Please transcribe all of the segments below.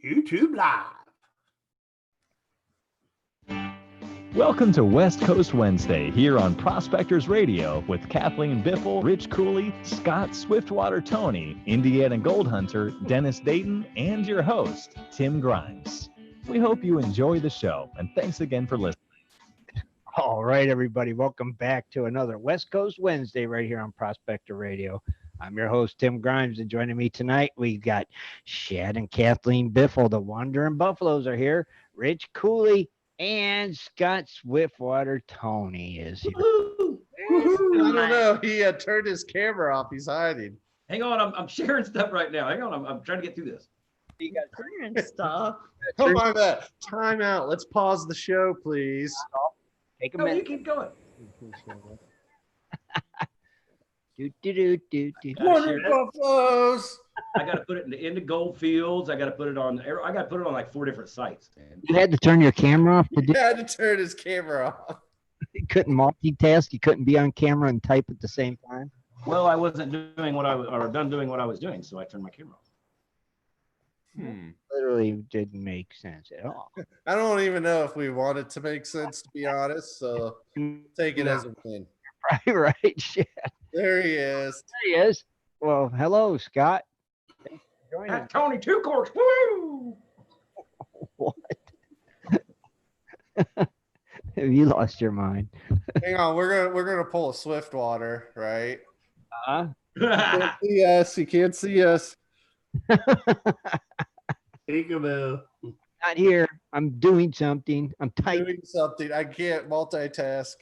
YouTube Live. Welcome to West Coast Wednesday here on Prospectors Radio with Kathleen Biffle, Rich Cooley, Scott Swiftwater Toney, Indiana Gold Hunter, Dennis Dayton, and your host, Tim Grimes. We hope you enjoy the show, and thanks again for listening. All right, everybody. Welcome back to another West Coast Wednesday right here on Prospector Radio. I'm your host, Tim Grimes, and joining me tonight, we got Shad and Kathleen Biffle. The Wandering Buffaloes are here. Rich Cooley and Scott Swiftwater Toney is here. I don't know. He turned his camera off. He's hiding. Hang on, I'm sharing stuff right now. Hang on, I'm trying to get through this. You guys Sharing stuff. Come on, that time out. Let's pause the show, please. take a No, you minute. keep going. Wonder Buffaloes. I got to put it in the gold fields. I got to put it on like 4 different sites, man. You had to turn your camera off to He do. had to turn his camera off. You couldn't multitask. You couldn't be on camera and type at the same time. Well, I wasn't doing done doing what I was doing, so I turned my camera off. Literally didn't make sense at all. I don't even know if we want it to make sense, to be honest. So take it as a win. Right, shit. There he is. There he is. Well, hello, Scott. Thanks for joining us. Tony 2 Corks, woo! What? Have you lost your mind? Hang on, we're gonna pull a Swiftwater, right? Huh? See us. You can't see us. Peekaboo. Not here. I'm doing something. I'm typing. Doing something. I can't multitask.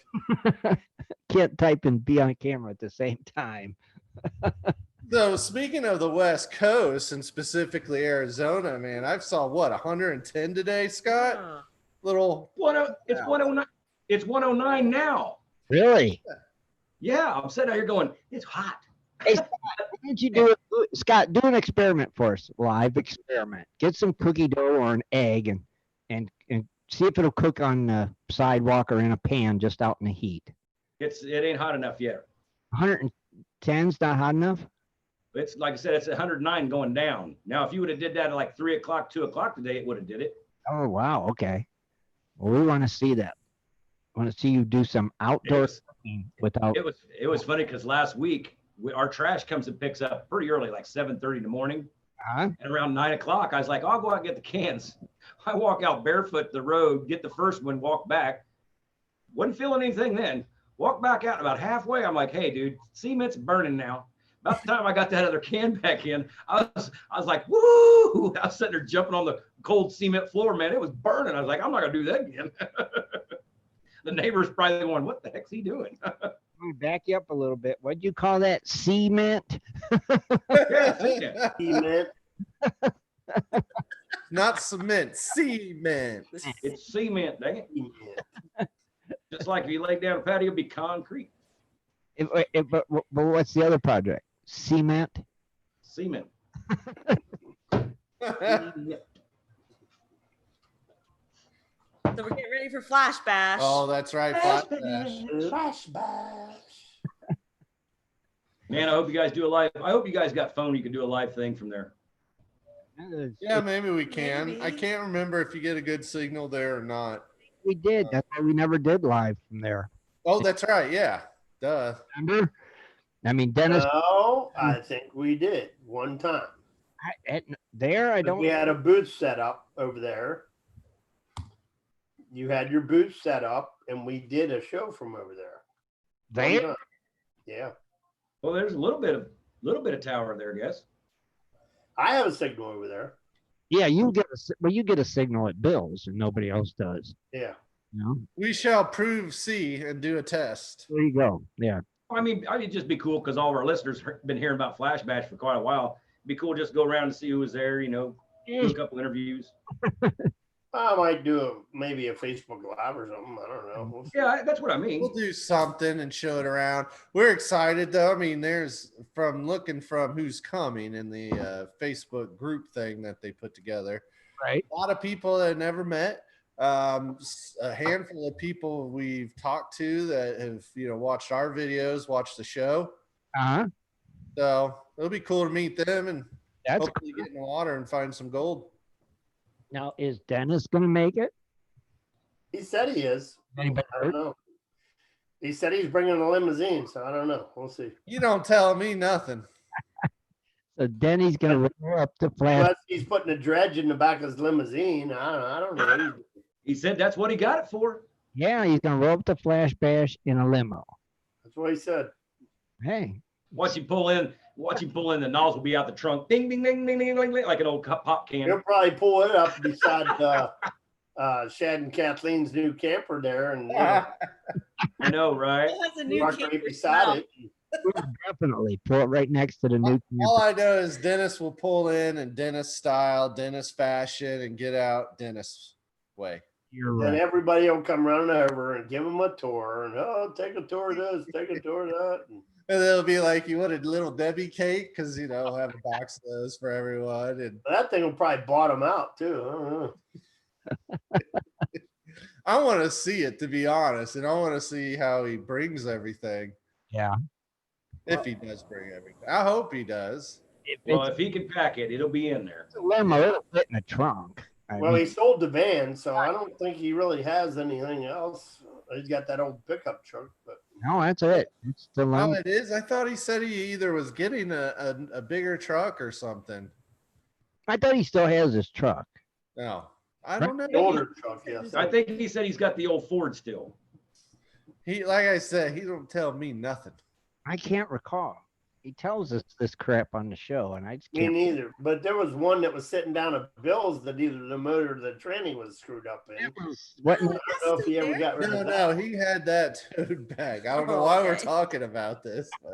Can't type and be on camera at the same time. So speaking of the West Coast and specifically Arizona, man, I saw 110 today, Scott. Little It's 109. It's 109 now. Really? Yeah, I'm sitting out here going, it's hot. Hey, Scott, why don't you do it? Scott, do an experiment for us. Live experiment. Get some cookie dough or an egg and see if it'll cook on the sidewalk or in a pan just out in the heat. It ain't hot enough yet. 110's not hot enough? It's like I said, it's 109 going down. Now, if you would have did that at like 3 o'clock, 2 o'clock today, it would have did it. Oh, wow. Okay. Well, we want to see that. I want to see you do some outdoor cooking without. It was funny because last week our trash comes and picks up pretty early, like 7:30 in the morning. Huh? And around 9 o'clock, I was like, I'll go out and get the cans. I walk out barefoot the road, get the first one, walk back. Wasn't feeling anything then. Walk back out about halfway. I'm like, hey, dude, cement's burning now. About the time I got that other can back in, I was like, woo! I was sitting there jumping on the cold cement floor, man. It was burning. I was like, I'm not gonna do that again. The neighbor's probably going, what the heck's he doing? Let me back you up a little bit. What'd you call that? Cement? Yeah. Cement. Not cement, cement. It's cement, dang it. Just like if you lay down a patio, it'd be concrete. But what's the other project? Cement? Cement. So we're getting ready for Flash Bash. Oh, that's right. Flash Bash. Flash bash. Man, I hope you guys do a live. I hope you guys got phone. You can do a live thing from there. Yeah, maybe we can. Maybe. I can't remember if you get a good signal there or not. We did. That's why we never did live from there. Oh, that's right. Yeah. Duh. Remember? I mean, Dennis, No, I think we did one time. I don't. We had a booth set up over there. You had your booth set up, and we did a show from over there. One There? time. Yeah. Well, there's a little bit of tower there, I guess. I have a signal over there. Yeah, you get a signal at Bill's, and nobody else does. Yeah. You know? We shall prove C and do a test. There you go. Yeah. I mean, it'd just be cool because all of our listeners have been hearing about Flash Bash for quite a while. It'd be cool just to go around and see who was there, do a couple interviews. I might do maybe a Facebook Live or something. I don't know. We'll see. Yeah, that's what I mean. We'll do something and show it around. We're excited though. I mean, there's looking from who's coming in the Facebook group thing that they put together. Right. A lot of people that I never met. A handful of people we've talked to that have, watched our videos, watched the show. Uh-huh. So it'll be cool to meet them and That's hopefully get in the water and find some gold. Now, is Dennis going to make it? He said he is. Anybody I don't know. He said he's bringing a limousine, so I don't know. We'll see. You don't tell me nothing. So Denny's going to roll up to Flash. Unless he's putting a dredge in the back of his limousine. I don't know. He said that's what he got it for. Yeah, he's going to roll up to Flash Bash in a limo. That's what he said. Hey. Watch him pull in. The nozzle will be out the trunk. Ding, ding, ding, ding, ding, ding, ding, like an old pop can. He'll probably pull it up beside Shad and Kathleen's new camper there, and I know, right? It has a new park camper right beside smell. it. We'll definitely pull it right next to the new All I know is Dennis will pull in Dennis style, Dennis fashion, and get out Dennis way. You're Then right. everybody will come running over and give him a tour, and take a tour of this, take a tour of that. And they'll be like, "You want a little Debbie cake?" Because we'll have a box of those for everyone. And That thing will probably bottom out too. I don't know. I want to see it, to be honest, and I want to see how he brings everything. Yeah. If he does bring everything, I hope he does. Well, if he can pack it, it'll be in there. It's a limo, it'll fit in the trunk. Well, he sold the van, so I don't think he really has anything else. He's got that old pickup truck, but No, that's it. It's the Oh, limo. it is. I thought he said he either was getting a bigger truck or something. I thought he still has his truck. No, I don't know. the older truck, yes. I think he said he's got the old Ford still. He, like I said, he don't tell me nothing. I can't recall. He tells us this crap on the show, and I just Me can't. neither. But there was one that was sitting down at Bill's that either the motor or the tranny was screwed up in. What? I don't know if he ever got rid No, of that. he had that towed back. I don't know why we're Okay. talking about this. But.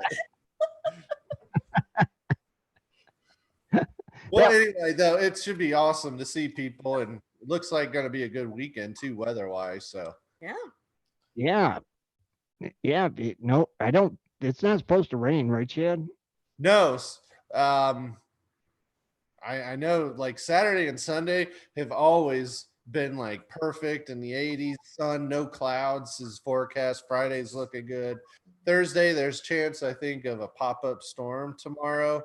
Well, anyway, though, it should be awesome to see people, and it looks like going to be a good weekend too, weather-wise. So Yeah. Yeah. Yeah. No, I don't. It's not supposed to rain, right, Chad? no, I know like Saturday and Sunday have always been like perfect in the 80s, sun, no clouds is forecast. Friday's looking good. Thursday, there's chance I think of a pop-up storm tomorrow,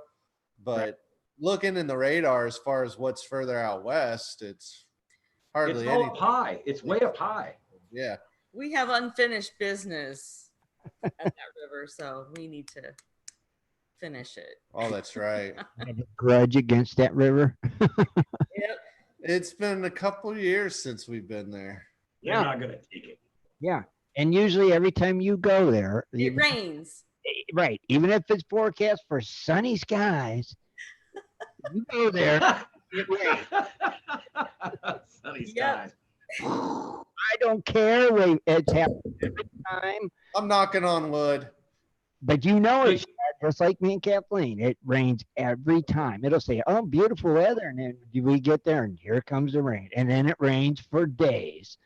but looking in the radar as far as what's further out west, it's hardly It's all anything. up high. It's way up high. Yeah. We have unfinished business at that river, so we need to finish it. Oh, that's right. I have a grudge against that river. Yep. It's been a couple years since we've been there. They're Yeah. not gonna take it. Yeah. And usually every time you go there, It rains. right, even if it's forecast for sunny skies, you go there, it rains. Sunny Yep. skies. I don't care. It's happened every time. I'm knocking on wood. But you know it, Shad, just like me and Kathleen. It rains every time. It'll say, "Oh, beautiful weather," and then we get there, and here comes the rain, and then it rains for days.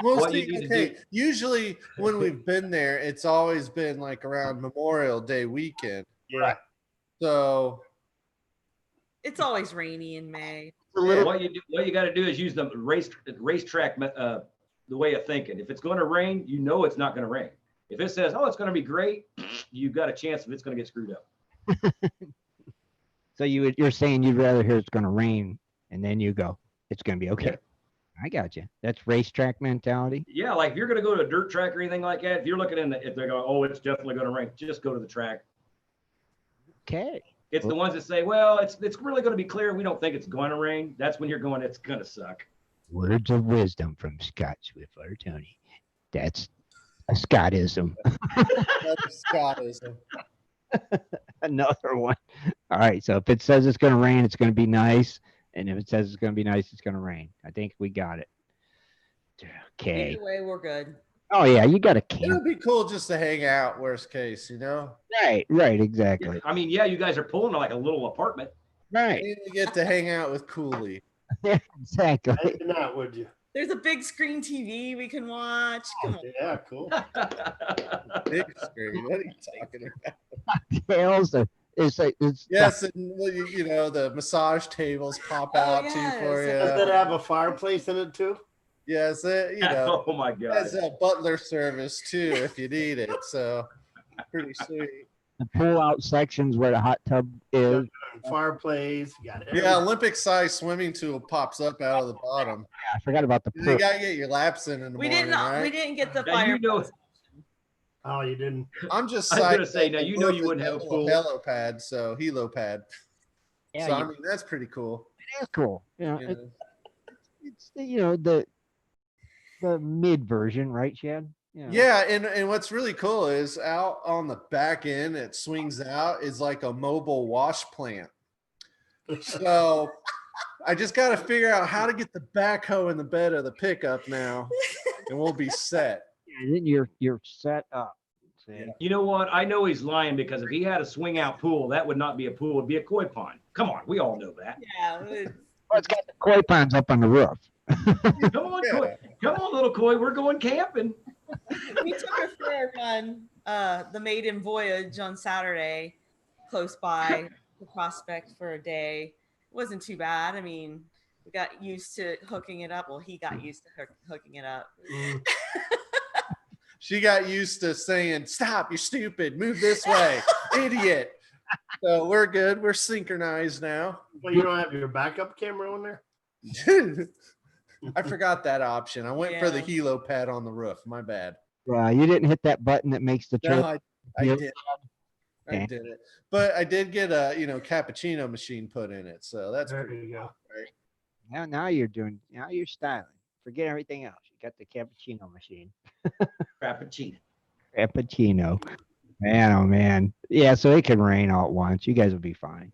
Well, What you see, need to okay, do- usually when we've been there, it's always been like around Memorial Day weekend. Yeah. So It's always rainy in May. What you got to do is use the racetrack, the way of thinking. If it's going to rain, you know it's not going to rain. If it says, "Oh, it's going to be great," you've got a chance if it's going to get screwed up. So you're saying you'd rather hear it's going to rain, and then you go, "It's going to be okay." Yeah. I got you. That's racetrack mentality. Yeah, like if you're going to go to a dirt track or anything like that, if you're looking if they're going, "Oh, it's definitely going to rain," just go to the track. Okay. It's the ones that say, "Well, it's really going to be clear. We don't think it's going to rain." That's when you're going, "It's going to suck." Words of wisdom from Scott Swiftwater, Toney. That's a Scottism. that's Scottism. Another one. All right. So if it says it's going to rain, it's going to be nice. And if it says it's going to be nice, it's going to rain. I think we got it. Okay. Either way, we're good. Oh, yeah. You got a It camp. would be cool just to hang out, worst case, you know? Right. Right. Exactly. I mean, yeah, you guys are pulling like a little apartment. Right. You get to hang out with Cooley. Yeah, exactly. Imagine that, would you? There's a big screen TV we can watch. Come on. Yeah, cool. Big screen. What are you talking about? Tails. It's like it's Yes, and you know, the massage tables pop out too for Does you. it have a fireplace in it too? Yes, you know, Oh my God. has a butler service too if you need it. So pretty sweet. the pull out sections where the hot tub is. got fireplace. You got Yeah, Olympic size swimming tool pops up out of the bottom. Yeah, I forgot about the You pool. gotta get your laps in the We morning, didn't. right? We didn't get the Now, fire. you know, Oh, you didn't. I'm just I was gonna psyched say, that now the you know roof you is wouldn't have a little pool. helipad, so helipad. Yeah, So I mean that's pretty cool. it is cool. You know? It's the mid version, right, Shad? Yeah, and what's really cool is out on the back end, it swings out is like a mobile wash plant. So I just got to figure out how to get the backhoe in the bed of the pickup now, and we'll be set. And then you're set up. See? Yeah. You know what? I know he's lying because if he had a swing out pool, that would not be a pool. It'd be a koi pond. Come on. We all know that. Yeah. Well, it's got the koi ponds up on the roof. Come on, Yeah. koi. Come on, little koi. We're going camping. We took her for a run, the maiden voyage on Saturday, close by the Prospect for a day. It wasn't too bad. I mean, we got used to hooking it up. Well, he got used to hooking it up. Mm. She got used to saying, "Stop! You're stupid. Move this way, idiot." So we're good. We're synchronized now. Well, you don't have your backup camera on there? I forgot that option. I went for the Yeah. helipad on the roof. My bad. You didn't hit that button that makes the No, trailer. I Yep. did. I Okay. did it. But I did get a cappuccino machine put in it. So that's There pretty you go. Now you're styling. Forget everything else. You got the cappuccino machine. Frappuccino. Cappuccino. Man, oh man. Yeah, so it can rain all at once. You guys will be fine.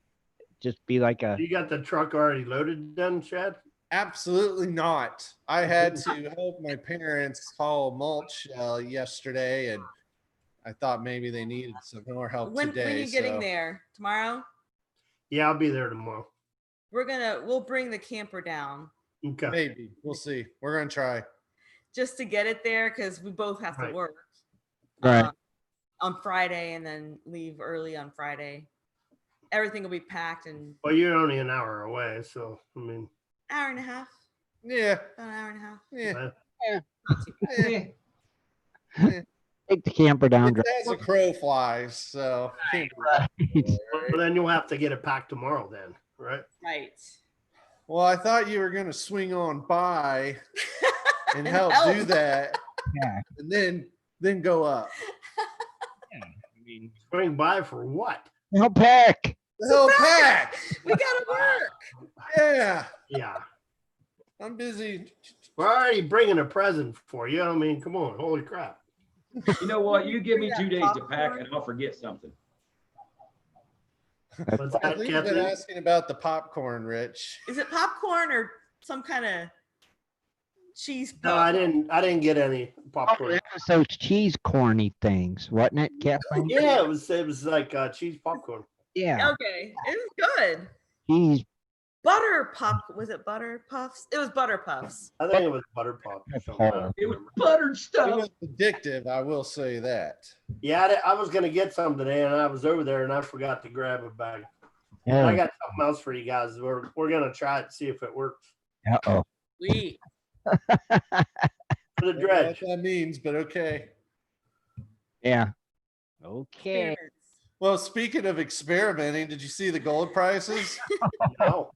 Just be like a You got the truck already loaded then, Shad? Absolutely not. I had to help my parents haul mulch yesterday, and I thought maybe they needed some more help When today. are you getting so there? Tomorrow? Yeah, I'll be there tomorrow. We'll bring the camper down Okay. Maybe we'll see. We're gonna try. just to get it there because we both have to Right. work right. on Friday and then leave early on Friday. Everything will be packed in Well, you're only an hour away, so I mean, hour and a half. Yeah. About an hour and a half. Yeah. Not too bad. Eh, Take the camper down. It's as a crow flies. So can't be that well, bad, right? then you'll have to get it packed tomorrow then, right? Right. Well, I thought you were gonna swing on by and help do that, Yeah. and then go up. I mean, Swing by for what? help pack. The whole pack. We gotta work. Yeah. Yeah. I'm busy. We're already bringing a present for you. I mean, come on. Holy crap. You know what? You give me 2 days to pack Popcorn. and I'll forget something. What's that, Kathleen's been Kathleen? asking about the popcorn, Rich. Is it popcorn or some kind of cheese? No, I didn't get any popcorn. It was those cheese corny things, wasn't it, Kathleen? Yeah, it was like cheese popcorn. Yeah. Okay, it was good. Cheese. Butter pop. Was it butter puffs? It was butter puffs. I think it was butter pop. or something. I don't It was remember. buttered It stuff. was addictive, I will say that. Yeah, I was gonna get some today, and I was over there, and I forgot to grab a bag. I Yeah. got something else for you guys. We're gonna try it, see if it works Uh-oh. Sweet. for the I don't know dredge. what that means, but okay. Yeah. Okay. Experiments. Well, speaking of experimenting, did you see the gold prices? No,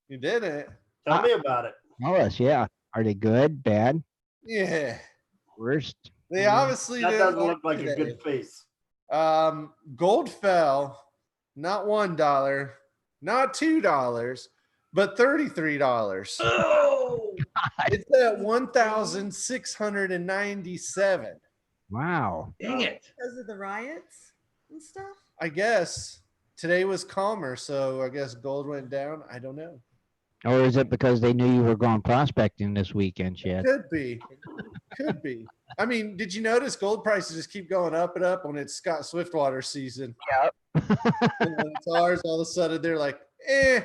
You didn't. tell me about it. Tell us, yeah. Are they good, bad, Yeah. worst? They obviously That didn't doesn't look like a today. good face. Gold fell not $1, not $2, but $33. Oh, It's at 1,697. Wow. dang it. Because of the riots and stuff. I guess today was calmer, so I guess gold went down. I don't know. Or is it because they knew you were going prospecting this weekend, Shad? Could be. Could be. I mean, did you notice gold prices just keep going up and up when it's Scott Swiftwater season? And when it's ours, all of a sudden they're like, eh.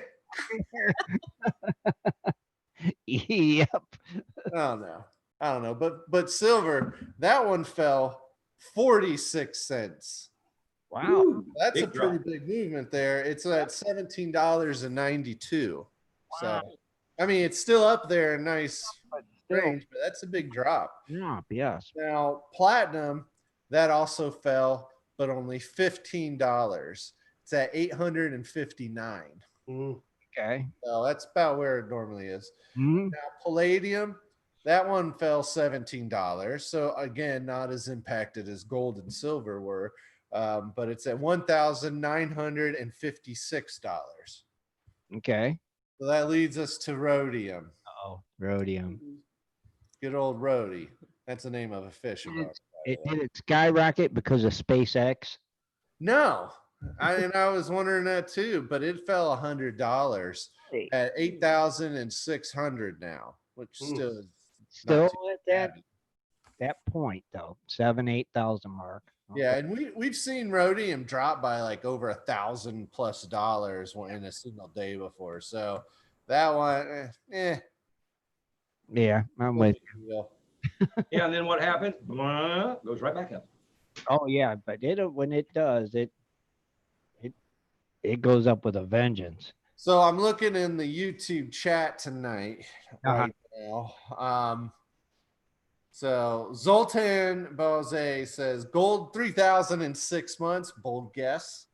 Yep. I don't know. But silver, that one fell 46 cents. Wow. Ooh, That's a big pretty drop. big movement there. It's at $17.92. So I mean, it's still up there in nice range, but that's a big drop. Yeah, yes. Now, platinum, that also fell, but only $15. It's at 859. Okay. So that's about where it normally is. Mhm. Now, palladium, that one fell $17. So again, not as impacted as gold and silver were, but it's at $1,956. Okay. So that leads us to rhodium. Oh, rhodium. Good old Rhodey. That's the name of a fish. Did it skyrocket because of SpaceX? No, I was wondering that too, but it fell $100 at 8,600 now, which still is Still not too at bad. that point though, 7,000-8,000 mark. Yeah, and we've seen rhodium drop by like over $1,000+ in a single day before. So that one, Yeah, I'm with you. Yeah, and then what happens? Blah, goes right back up. Oh yeah, but when it does, it goes up with a vengeance. So I'm looking in the YouTube chat tonight right now. So Zoltan Boze says gold 3,000 in 6 months. Bold guess.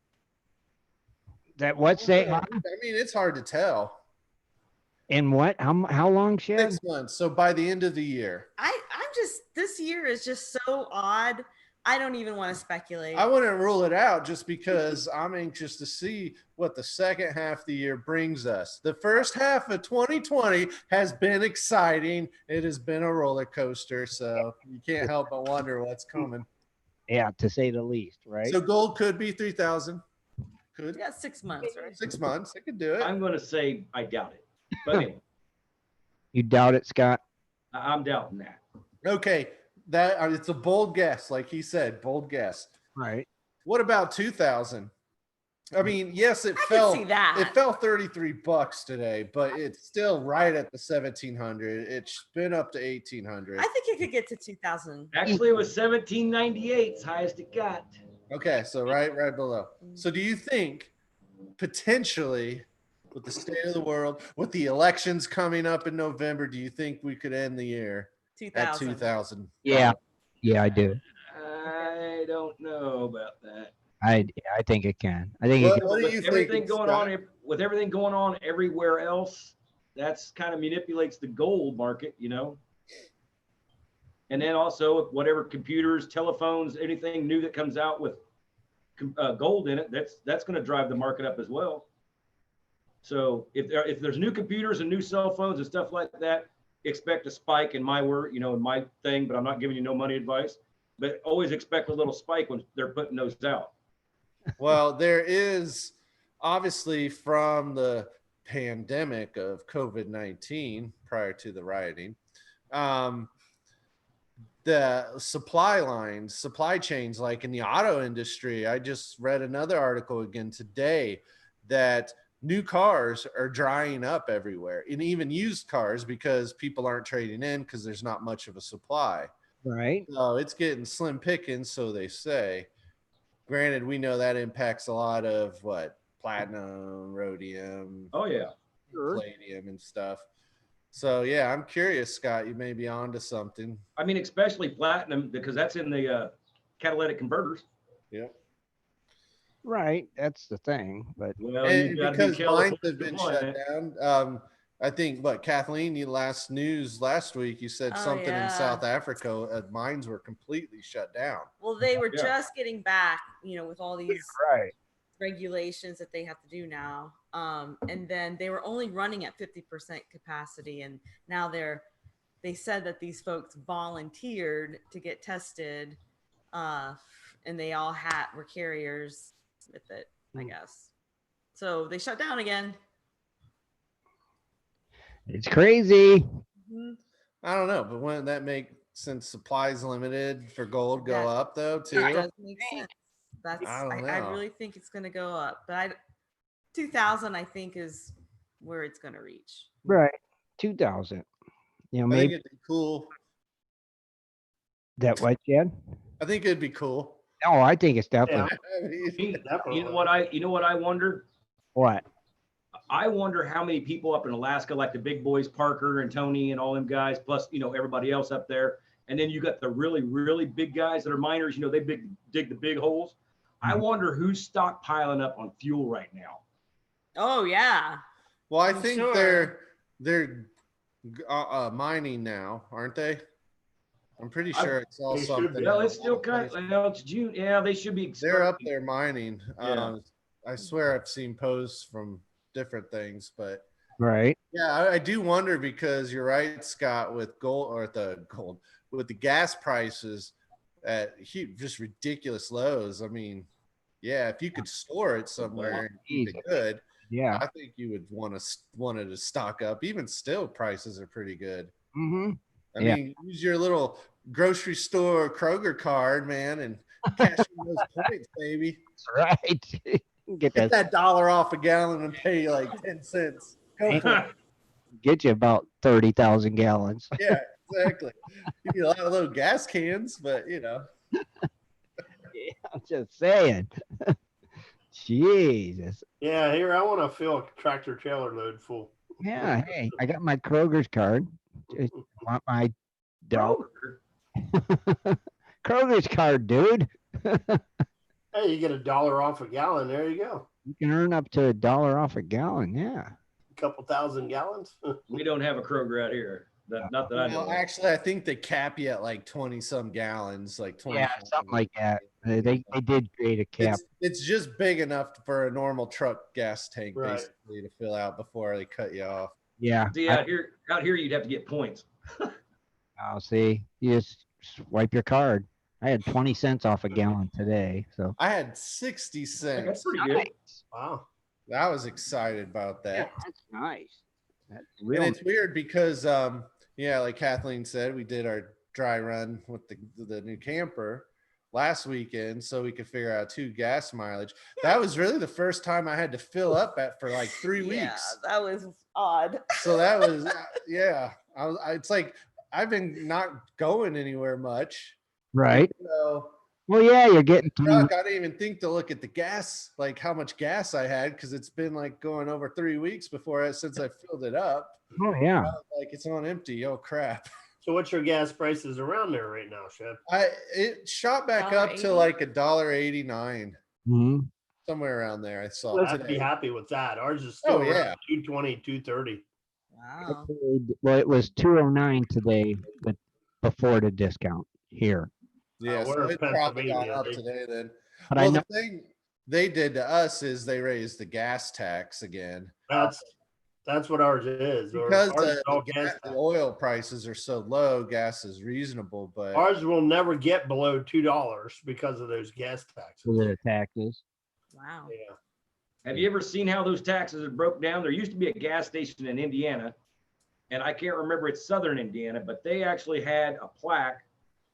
That what's that? I mean, it's hard to tell. In what? How long, Shad? 6 months. So by the end of the year. I'm just, this year is just so odd. I don't even want to speculate. I wouldn't rule it out just because I'm anxious to see what the second half of the year brings us. The first half of 2020 has been exciting. It has been a roller coaster, so you can't help but wonder what's coming. Yeah, to say the least, right? So gold could be 3,000. Could. Yeah, 6 months, right? 6 months. It could do it. I'm going to say I doubt it. But anyway, You doubt it, Scott? I'm doubting that. Okay. That it's a bold guess, like he said, bold guess. Right. What about 2,000? I mean, yes, it I fell. can see that. It fell $33 today, but it's still right at the 1,700. It's been up to 1,800. I think it could get to 2,000. Actually, it was 1798, it's highest it got. Okay, so right below. Mm. So do you think potentially with the state of the world, with the elections coming up in November, do you think we could end the year at 2,000. 2,000? Yeah. Yeah, I do. I don't know about that. I think it can. I think What, it can. what do With you everything think? going Scott? on, with everything going on everywhere else, that's kind of manipulates the gold market, you know. And then also whatever computers, telephones, anything new that comes out with gold in it, that's going to drive the market up as well. So if there's new computers and new cell phones and stuff like that, expect a spike in my word, you know, in my thing, but I'm not giving you no money advice. But always expect a little spike when they're putting those out. Well, there is obviously from the pandemic of COVID-19 prior to the rioting, the supply chains, like in the auto industry. I just read another article again today that new cars are drying up everywhere, and even used cars, because people aren't trading in because there's not much of a supply. Right. So it's getting slim pickings, so they say. Granted, we know that impacts a lot of platinum, rhodium, Oh yeah. palladium, and stuff. So yeah, I'm curious, Scott. You may be onto something. I mean, especially platinum, because that's in the catalytic converters. Yep. Right. That's the thing. But Well, And you got to because be careful. mines have been shut down. I think, Kathleen, you last week, you said Oh, something yeah. in South Africa, mines were completely shut down. Well, they were Yeah. just getting back, you know, with all these right. regulations that they have to do now. And then they were only running at 50% capacity. And now they said that these folks volunteered to get tested. And they all were carriers with it, I guess. So they shut down again. It's crazy. Mhm. I don't know, but wouldn't that make, since supply's limited for gold, go That- up though too? It does make sense. I don't I know. really think it's going to go up. But 2,000, I think, is where it's going to reach. Right. 2,000. You know, I think maybe it'd be cool. that what, Chad? I think it'd be cool. Oh, I think it's definitely I mean, You know what I wonder? what? I wonder how many people up in Alaska, like the big boys, Parker and Toney and all them guys, plus, you know, everybody else up there. And then you got the really, really big guys that are miners, you know, they dig the big holes. I wonder who's stockpiling up on fuel right now. Oh yeah. Well, I I'm think sure. they're mining now, aren't they? I'm pretty sure I saw They should something. be. Well, it's still kind of, it's June. Yeah, they should be. They're up there mining. Yeah. I swear I've seen posts from different things, but Right. yeah, I do wonder because you're right, Scott, with with the gas prices at just ridiculous lows. I mean, yeah, if you could store it somewhere and keep it good, Yeah. I think you would wanted to stock up. Even still, prices are pretty good. Mm-hmm. I mean, use your little grocery store Kroger card, man, and cash in those points, baby. That's right. Get Get that. that $1 off a gallon and pay like 10 cents. Go for it. Get you about 30,000 gallons. Yeah, exactly. You need a lot of little gas cans, but you know. I'm just saying. Jesus. Yeah, here I want to fill a tractor trailer load full. Yeah. Hey, I got my Kroger's card. Just want my dollar. Kroger's card, dude. Hey, you get $1 off a gallon. There you go. You can earn up to $1 off a gallon. Yeah. A couple thousand gallons. We don't have a Kroger out here. Not that I know. Well, actually, I think they cap you at like 20 some gallons, like 20. Yeah, something like that. They did create a cap. It's just big enough for a normal truck gas tank, Right. basically, to fill out before they cut you off. Yeah. See, out here, you'd have to get points. I'll see. You just swipe your card. I had 20 cents off a gallon today. So I had 60 That's cents. pretty good. Wow. I was excited about yeah, that. that's nice. That's And real. it's weird because, yeah, like Kathleen said, we did our dry run with the new camper last weekend so we could figure out 2 gas mileage. That was really the first time I had to fill up for like 3 Yeah, weeks. that was odd. So that was, yeah. It's like I've been not going anywhere much. Right. So Well, yeah, you're getting through. truck, I didn't even think to look at the gas, like how much gas I had, because it's been like going over 3 weeks since I filled it up. Oh, yeah. Like it's on empty. Oh crap! So what's your gas prices around there right now, Shad? It shot back up to $1.80. like $1.89, Mhm. somewhere around there. I saw I'd be today. happy with that. Ours is still Oh, yeah. 220, 230. Wow. Well, it was 209 today, but before the discount here. Yeah, we're so in it probably got Pennsylvania, up right? today then. But Well, I know. the thing they did to us is they raised the gas tax again That's what ours is. because Ours is all the gas. oil prices are so low. Gas is reasonable, but Ours will never get below $2 because of those gas taxes. For the taxes. Wow. Yeah. Have you ever seen how those taxes are broke down? There used to be a gas station in Indiana, and I can't remember it's Southern Indiana, but they actually had a plaque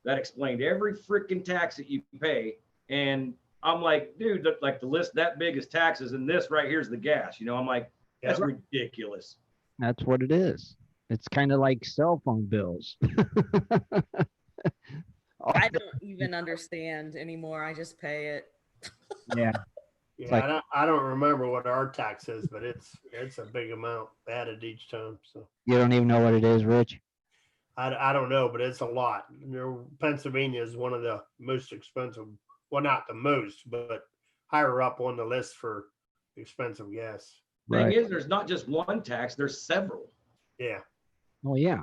that explained every freaking tax that you pay. And I'm like, dude, like the list that big is taxes, and this right here's the gas. You know, I'm like, that's Yeah. ridiculous. That's what it is. It's kind of like cell phone bills. I don't even understand anymore. I just pay it. Yeah. Yeah, like- I don't remember what our tax is, but it's a big amount added each time. So You don't even know what it is, Rich? I don't know, but it's a lot. Pennsylvania is one of the most expensive. Well, not the most, but higher up on the list for expensive gas. Thing Right. is, there's not just one tax, there's several. Yeah. Oh, yeah.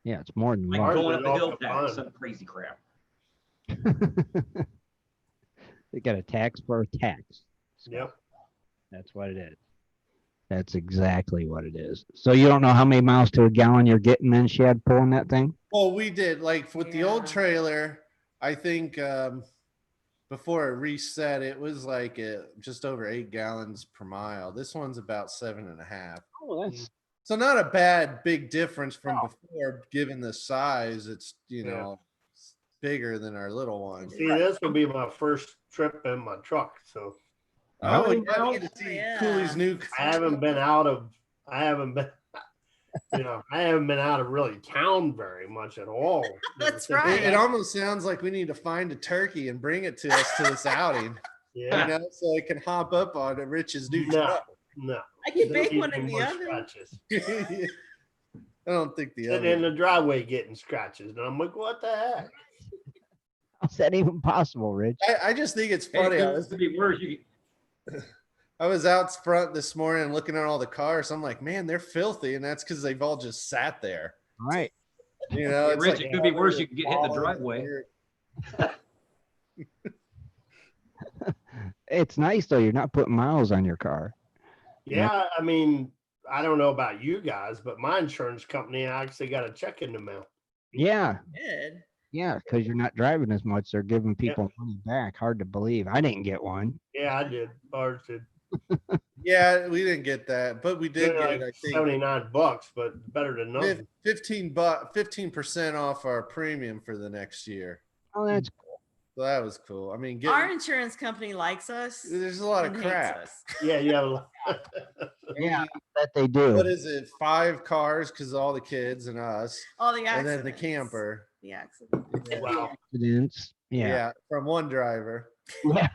Yeah, it's more than Like Ours one. going is up the all hill tax, combined. some crazy crap. They got a tax for a tax. Yep. That's what it is. That's exactly what it is. So you don't know how many miles to a gallon you're getting then, Shad, pulling that thing? well, we did like with the old Yeah. trailer. I think before it reset, it was like just over 8 gallons per mile. This one's about 7.5. Oh, that's So not a big difference from before, given the size. It's bigger than our little one. See, this will be my first trip in my truck, so Oh, Really? yeah, you get to see Yeah. Cooley's new. I haven't been out of really town very much at all. That's Since right. It almost sounds like we need to find a turkey and bring it to us to this outing, Yeah. so it can hop up on Rich's new No, truck. no. I can Don't bake need one any in the more oven. scratches. I don't think the Sitting in other. the driveway getting scratches, and I'm like, what the heck? How's that even possible, Rich? I just think it's Hey, funny. it could be worse. I was out front this morning looking at all the cars. I'm like, man, they're filthy, and that's because they've all just sat there. Right. You know, Hey, it's Rich, like it could be worse. You covered could get hit in the with driveway. It's nice though. You're not putting miles on your car. Yeah, I mean, I don't know about you guys, but my insurance company actually got a check in the mail. Yeah. Good. Yeah, because you're not driving as much. They're giving people money back. Hard to believe. I didn't get one. Yeah, I did. Ours did. Yeah, we didn't get that, but we did They're get, like I think, $79, but better than nothing. 15% off our premium for the next year. Oh, that's So that was cool. I mean, Our insurance company likes us. there's a lot of and hates crap. us. Yeah, yeah. yeah. That they do. What is it? 5 cars because all the kids and us, All the and accidents. then the camper. The accident. Wow. Accidents. Yeah. From one driver. Yeah.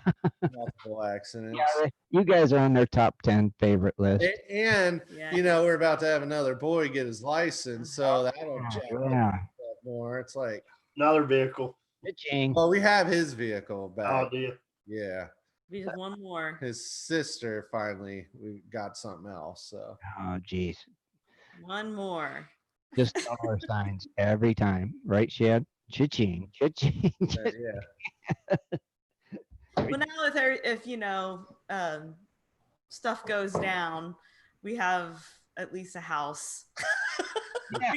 Multiple accidents. Yeah, you guys are on their top 10 favorite list. And Yeah. you know, we're about to have another boy get his license, so that'll jack Yeah. up more. It's like, Another vehicle. Pitching. well, we have his vehicle Oh, back. do you? Yeah, We just one more. his sister finally we got something else. So Oh, geez. One more. Just dollar signs every time. Right, Shad? Cha-ching. Cha-ching. yeah. Well, now if you know stuff goes down, we have at least a house. Yeah.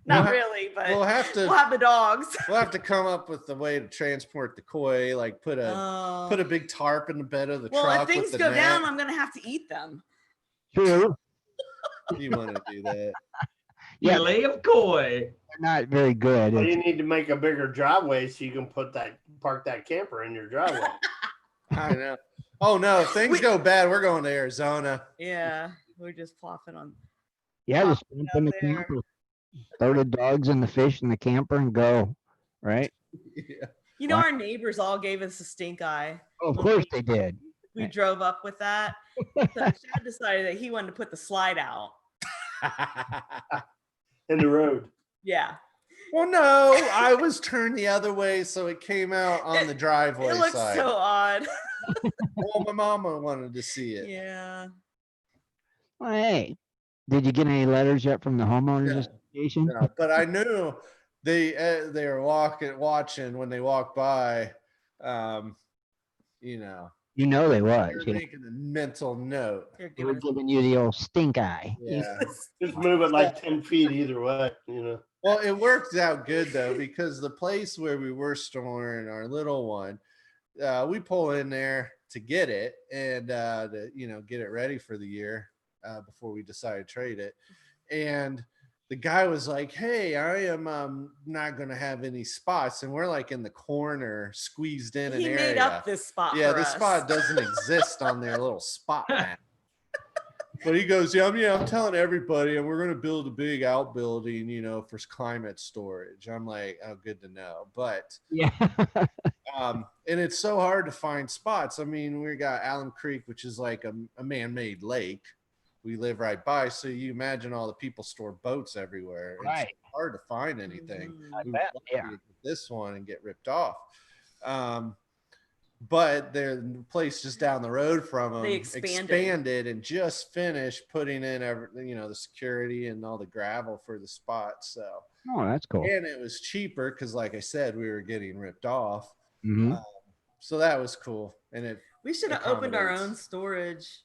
Not We'll really, but we'll have to we'll have the dogs. we'll have to come up with a way to transport the koi, like put a big tarp in the bed of the well, truck. if things with the go down, net. I'm gonna have to eat them. True. You want to do that? Yeah. Fillet of koi. They're not very good. Well, you It's- need to make a bigger driveway so you can park that camper in your driveway. I know. Oh no, if things go bad, we're going to Arizona. Yeah, we're just plopping on. yeah, just jump in the out there. camper. Throw the dogs and the fish in the camper and go. Right? Yeah. You know, Wow. our neighbors all gave us a stink eye. Oh, of course they did. We drove up with that. So Shad decided that he wanted to put the slide out. In the road. Yeah. Well, no, I was turned the other way, so it came out on the driveway It looks side. so odd. Well, my mama wanted to see it. Yeah. Well, hey, did you get any letters yet from the homeowners No. association? No, but I knew they were watching when they walked by. You know, You know they they was. were Yeah. making a mental note. They're They were giving us giving you the old stink eye. Yeah. Just move it like 10 feet either way, you know. Well, it worked out good though, because the place where we were storing our little one, we pull in there to get it and to, you know, get it ready for the year before we decide to trade it. And the guy was like, "Hey, I am not going to have any spots," and we're like in the corner, squeezed in an He area. made up this spot. Yeah, for this us. spot doesn't exist on their little spot map. But he goes, yeah, I'm telling everybody, and we're going to build a big outbuilding, you know, for climate storage. I'm like, oh, good to know. But, Yeah. and it's so hard to find spots. I mean, we got Allen Creek, which is like a man-made lake. We live right by. So you imagine all the people store boats everywhere. Right. It's hard to find anything. Mhm. I We bet, were lucky yeah. to get this one and get ripped off. But the place just down the road from them They expanded. expanded and just finished putting in the security and all the gravel for the spot. So, Oh, that's cool. and it was cheaper because, like I said, we were getting ripped off. Mhm. So that was cool. And We should have opened our accommodates. own storage.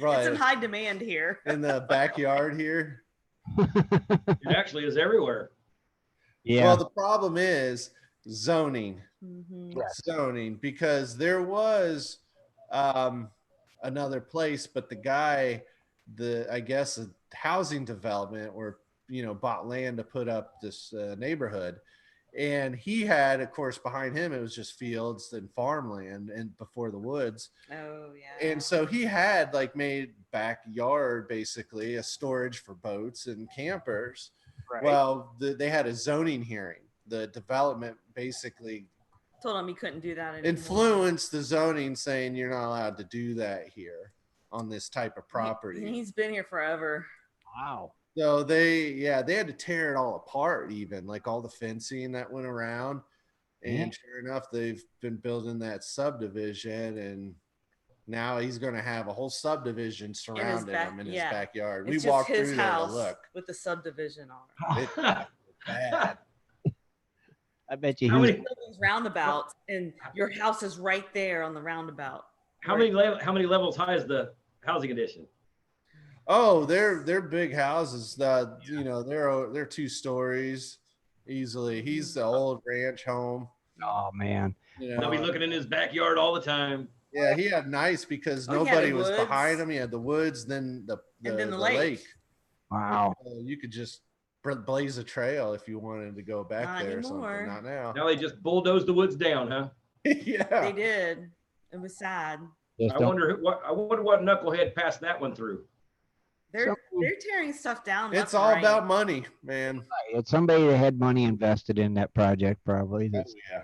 right It's in high demand here. in the backyard here. It actually is everywhere. Yeah. Well, the problem is zoning. Mhm. Zoning, because there was another place, but the guy, I guess a housing development where, you know, bought land to put up this neighborhood, and he had, of course, behind him it was just fields and farmland and before the woods, Oh yeah. and so he had like made backyard basically a storage for boats and campers. Right. Well, they had a zoning hearing. The development basically Told him he couldn't do that anymore. influence the zoning, saying you're not allowed to do that here on this type of property. He's been here forever. Wow. So they had to tear it all apart, even like all the fencing that went around. And sure enough, they've been building that subdivision, and now he's going to have a whole subdivision surrounding him in his backyard. It's we walked his through there to house look. with the subdivision on it. It's bad. I bet you How he's many, These roundabouts, and your house is right there on the roundabout. how many levels high is the housing addition? Oh, they're big houses. They're 2 stories easily. He's the old ranch home. oh man. They'll be looking in his backyard all the time. Yeah, he had nice because Oh, he had nobody the was woods. behind him. He had the woods, then the lake. Wow. You could just blaze a trail if you wanted to go back Not there anymore. or something. Not now. Now they just bulldozed the woods down, huh? Yeah. They did. It was sad. Just I don't- wonder what knucklehead passed that one through. They're tearing stuff down. It's left and all right. about money, man. It's somebody that had money invested in that project, probably. That's, Yeah.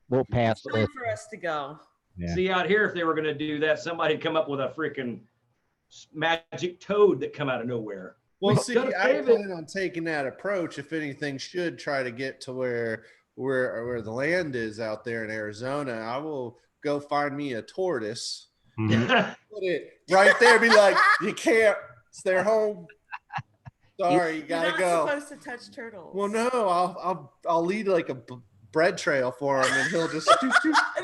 we'll pass It's time it. for us to go. Yeah. See, out here, if they were going to do that, somebody'd come up with a freaking magic toad that come out of nowhere. Well, We see, gotta I save it. plan on taking that approach. If anything, should try to get to where the land is out there in Arizona. I will go find me a tortoise, Mhm. put it right there, be like, you can't. It's their home. Sorry, you You're gotta not go. supposed to touch turtles. Well, no, I'll lead like a bread trail for him, and he'll just And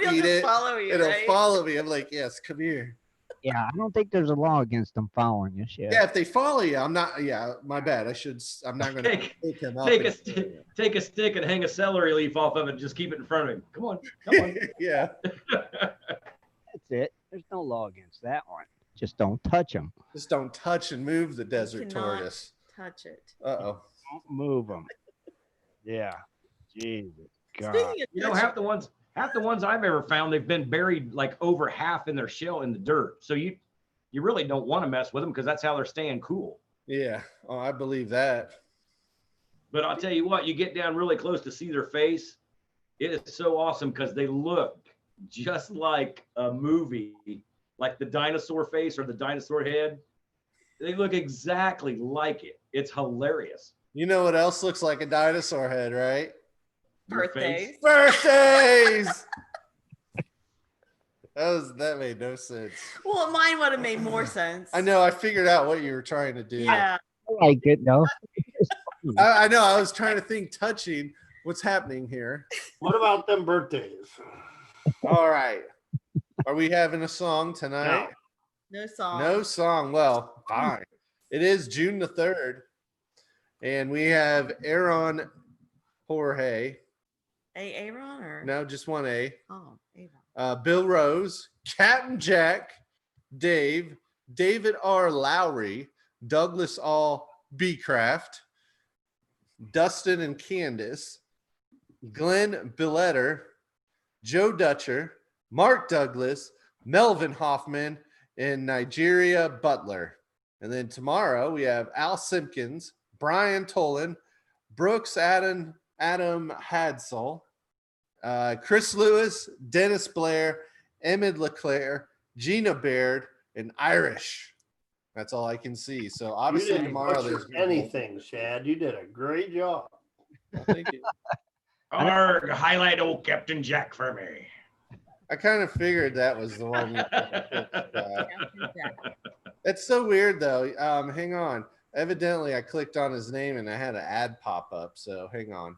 he'll eat just it. follow you, It'll right? follow me. I'm like, yes, come here. Yeah, I don't think there's a law against them following you. Shit. Yeah, if they follow you, I'm not. Yeah, my bad. I'm not gonna Take- pick him up. take a and- Take a stick and hang a celery leaf off of it and just keep it in front of him. Come on. Come on. Yeah. That's it. There's no law against that one. Just don't touch them. Just don't touch and move the desert cannot. tortoise. Touch it. Uh-oh. Don't move them. Yeah. Jesus God. Speaking of You know, touching, half the ones I've ever found, they've been buried like over half in their shell in the dirt. So you really don't want to mess with them because that's how they're staying cool. Yeah. Oh, I believe that. But I'll tell you what, you get down really close to see their face. It is so awesome because they look just like a movie, like the dinosaur face or the dinosaur head. They look exactly like it. It's hilarious. You know what else looks like a dinosaur head, right? Your face. birthdays. Birthdays. That made no sense. Well, mine would have made more sense. I know. I figured out what you were trying to do. Yeah. I like it, though. I know. I was trying to think touching what's happening here. What about them birthdays? All right. Are we having a song tonight? No song. No song. Well, fine. It is June the 3rd. And we have Aaron Jorge. Aaron or No, just one A. Oh, Aaron. Bill Rose, Captain Jack, Dave, David R. Lowry, Douglas All Beecraft, Dustin and Candace, Glenn Billetter, Joe Dutcher, Mark Douglas, Melvin Hoffman, and Nigeria Butler. And then tomorrow we have Al Simpkins, Brian Tolan, Brooks Adam Hadsel, Chris Lewis, Dennis Blair, Emmett LeClaire, Gina Baird, and Irish. That's all I can see. So You obviously didn't tomorrow butcher there's anything, Shad. You did a great job. Thank you. Arg, highlight old Captain Jack for me. I kind of figured that was the one. Captain Jack. It's so weird though. Hang on. Evidently, I clicked on his name and I had an ad pop up. So hang on.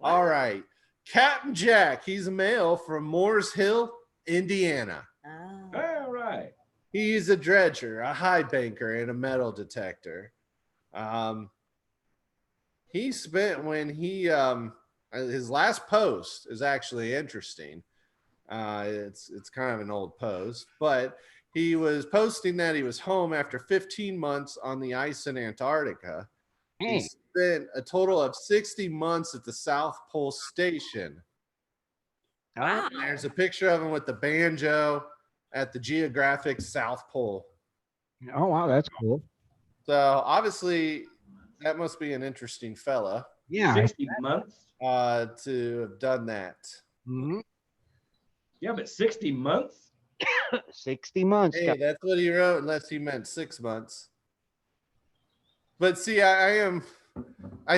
All right. Captain Jack. He's a male from Moores Hill, Indiana. Oh. All right. He's a dredger, a high banker, and a metal detector. He spent when he his last post is actually interesting. It's kind of an old post, but he was posting that he was home after 15 months on the ice in Antarctica. He spent a total of 60 months at the South Pole Station. Wow. There's a picture of him with the banjo at the geographic South Pole. Oh, wow. That's cool. So obviously that must be an interesting fella Yeah. 60 months. to have done that. Mhm. Yeah, but 60 months? 60 months. Hey, that's what he wrote, unless he meant 6 months. But see, I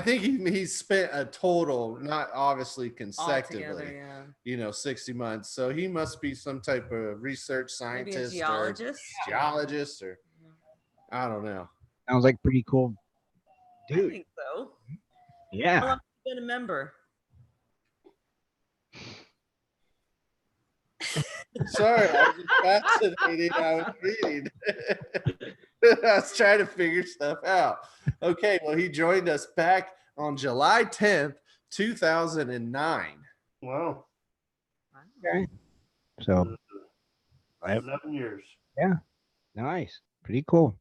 think he's spent a total, not obviously consecutively, yeah. 60 months. So he must be some type of research Maybe a scientist geologist. or geologist, or I don't know. Sounds like pretty cool, I dude. think so. How Yeah. long have you been a member? Sorry, I was just fascinated. I was reading. I was trying to figure stuff out. Okay, well, he joined us back on July 10th, 2009. Wow. Okay. So 11 years. yeah, nice, pretty cool.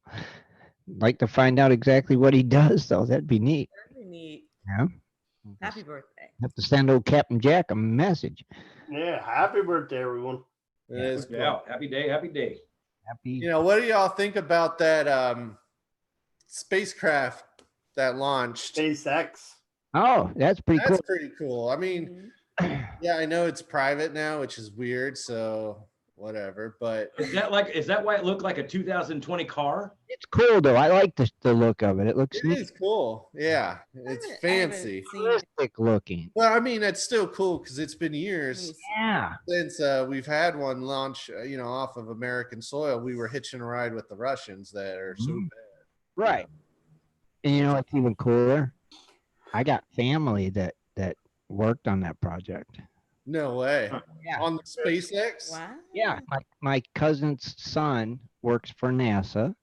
Like to find out exactly what he does, though. That'd be neat. Very neat. Yeah. Happy birthday. Have to send old Captain Jack a message. Yeah. Happy birthday, everyone. It is cool. Yeah, happy day, happy day. Happy. What do y'all think about that spacecraft that launched? SpaceX. Oh, that's pretty That's cool. pretty cool. I mean, yeah, I know it's private now, which is weird. So whatever. But Is that why it looked like a 2020 car? It's cool though. I like the look of it. It looks it neat. is cool. Yeah, it's I haven't fancy. seen it. Realistic looking. Well, I mean, it's still cool because it's been years Yeah. since we've had one launch, off of American soil. We were hitching a ride with the Russians that are so Mhm. bad. Right. And you know what's even cooler? I got family that worked on that project. No way. Yeah. On the SpaceX? Wow. Yeah. My cousin's son works for NASA,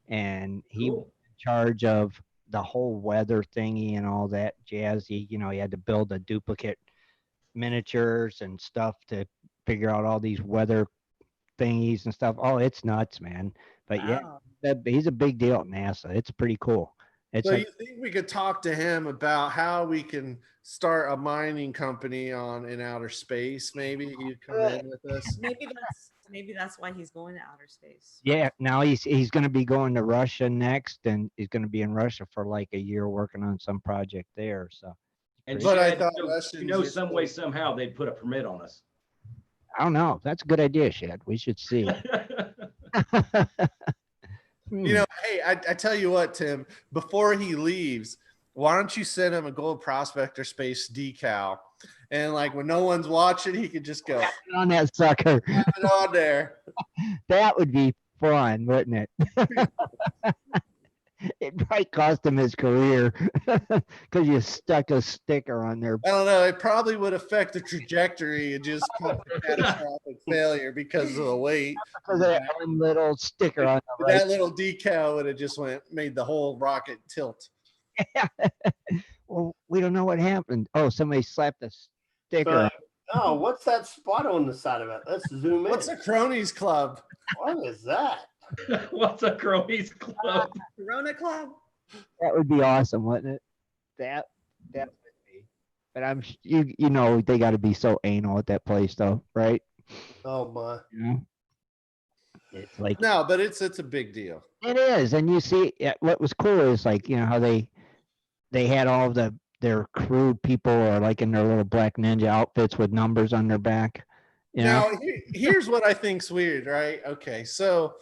and he was Cool. in charge of the whole weather thingy and all that jazz. He had to build a duplicate miniatures and stuff to figure out all these weather thingies and stuff. Oh, it's nuts, man. But yeah, Wow. he's a big deal at NASA. It's pretty cool. It's So like, you think we could talk to him about how we can start a mining company in outer space? Maybe he'd come in with us. Maybe that's why he's going to outer space. yeah, now he's going to be going to Russia next, and he's going to be in Russia for like a year working on some project there. So And But I Shad, thought you Russians know, are some way, somehow they'd put a permit on us. I don't know. That's a good idea, Shad. We should see. Hey, I tell you what, Tim, before he leaves, why don't you send him a gold prospector space decal? And like when no one's watching, he could just go Get on that sucker. have it on there. That would be fun, wouldn't it? It might cost him his career because you stuck a sticker on there. I don't know. It probably would affect the trajectory and just come to catastrophic failure because of the weight. Because of that one little sticker on the right. That little decal would have just made the whole rocket tilt. Well, we don't know what happened. Oh, somebody slapped a sticker. Oh, what's that spot on the side of it? Let's zoom in. What's a cronies club? What is that? What's a Cronies Club? Corona Club. That would be awesome, wouldn't it? That would be. But you know they got to be so anal at that place, though, right? Oh my. You know? It's like No, but it's a big deal. it is, and you see what was cool is like how they had all of their crew people are like in their little black ninja outfits with numbers on their back. Now, here's what I think's weird, right? Okay, so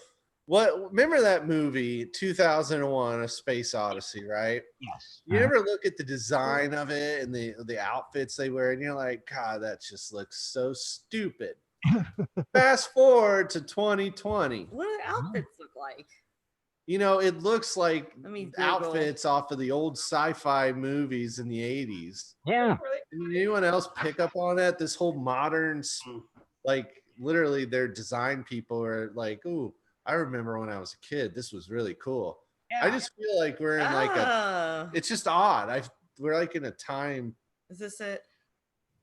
remember that movie 2001: A Space Odyssey, right? Yes. You ever look at the design of it and the outfits they wear, and you're like, God, that just looks so stupid. Fast forward to 2020. What do the outfits look like? It looks like Let me Google. outfits off of the old sci-fi movies in the 80s. Yeah. Did anyone else pick up on that? This whole modern, like literally their design people are like, ooh, I remember when I was a kid, this was really cool. Yeah. I just feel like we're in like it's just odd. We're like in a time. Is this it?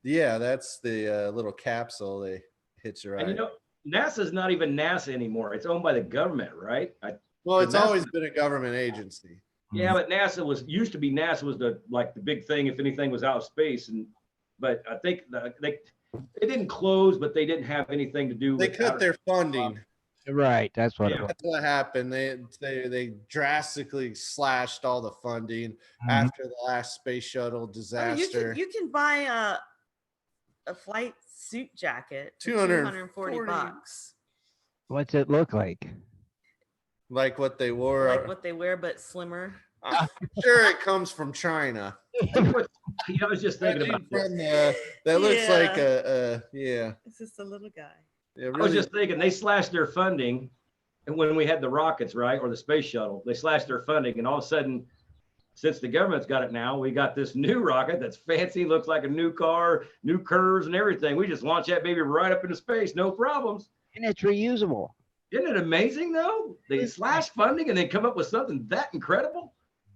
Yeah, that's the little capsule they hitch a ride. And NASA's not even NASA anymore. It's owned by the government, right? Well, it's NASA always been a government agency. Yeah, but NASA used to be the big thing if anything was out of space, but I think they didn't close, but they didn't have anything to do. They cut their funding. Right, that's what it was. That's what happened. They drastically slashed all the funding after the last space shuttle disaster. You can buy a flight suit jacket for 240 $240. What's it look like? Like what they wore. Like what they wear, but slimmer. I'm sure it comes from China. I was just thinking about this. That looks Yeah. like yeah. It's just a little guy. Yeah, I was just thinking they slashed their funding, and when we had the rockets, right, or the space shuttle, they slashed their funding, and all of a sudden, since the government's got it now, we got this new rocket that's fancy, looks like a new car, new curves and everything. We just launch that baby right up into space, no problems. And it's reusable. Isn't it amazing though? They slash funding and they come up with something that incredible.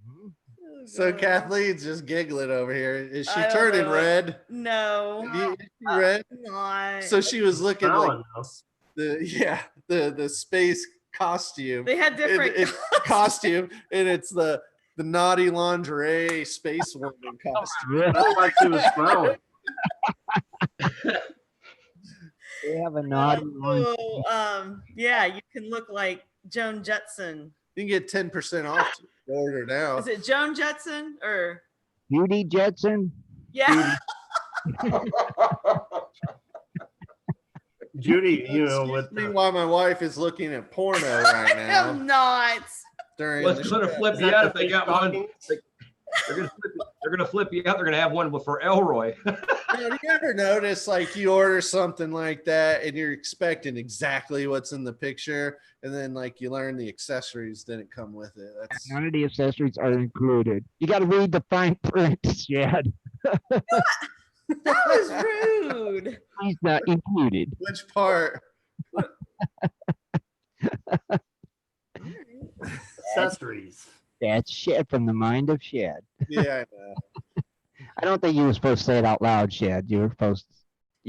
Oh, So God. Kathleen's just giggling over here. Is she I don't turning know. red? No, Is she red? not. So she was looking like Smiling now. the space costume. They had different. It's costume, and it's the naughty lingerie space woman costume. I don't like she was smiling. They have a naughty one. So, yeah, you can look like Joan Jetson. You can get 10% off to order now. Is it Joan Jetson or Beauty Jetson. yeah? Judy, you know, with Excuse me while my wife is looking at porno right I am now not. during What's the going to show. flip Is you that out the if they face got one? talking? They're gonna flip you out. They're gonna have one for Elroy. You know, do you ever notice like you order something like that and you're expecting exactly what's in the picture, and then like you learn the accessories didn't come with it? That's None of the accessories are included. You got to read the fine print, Shad. That was rude. He's not included. which part? accessories. That's Shad from the mind of Shad. Yeah, I know. I don't think you were supposed to say it out loud, Shad. You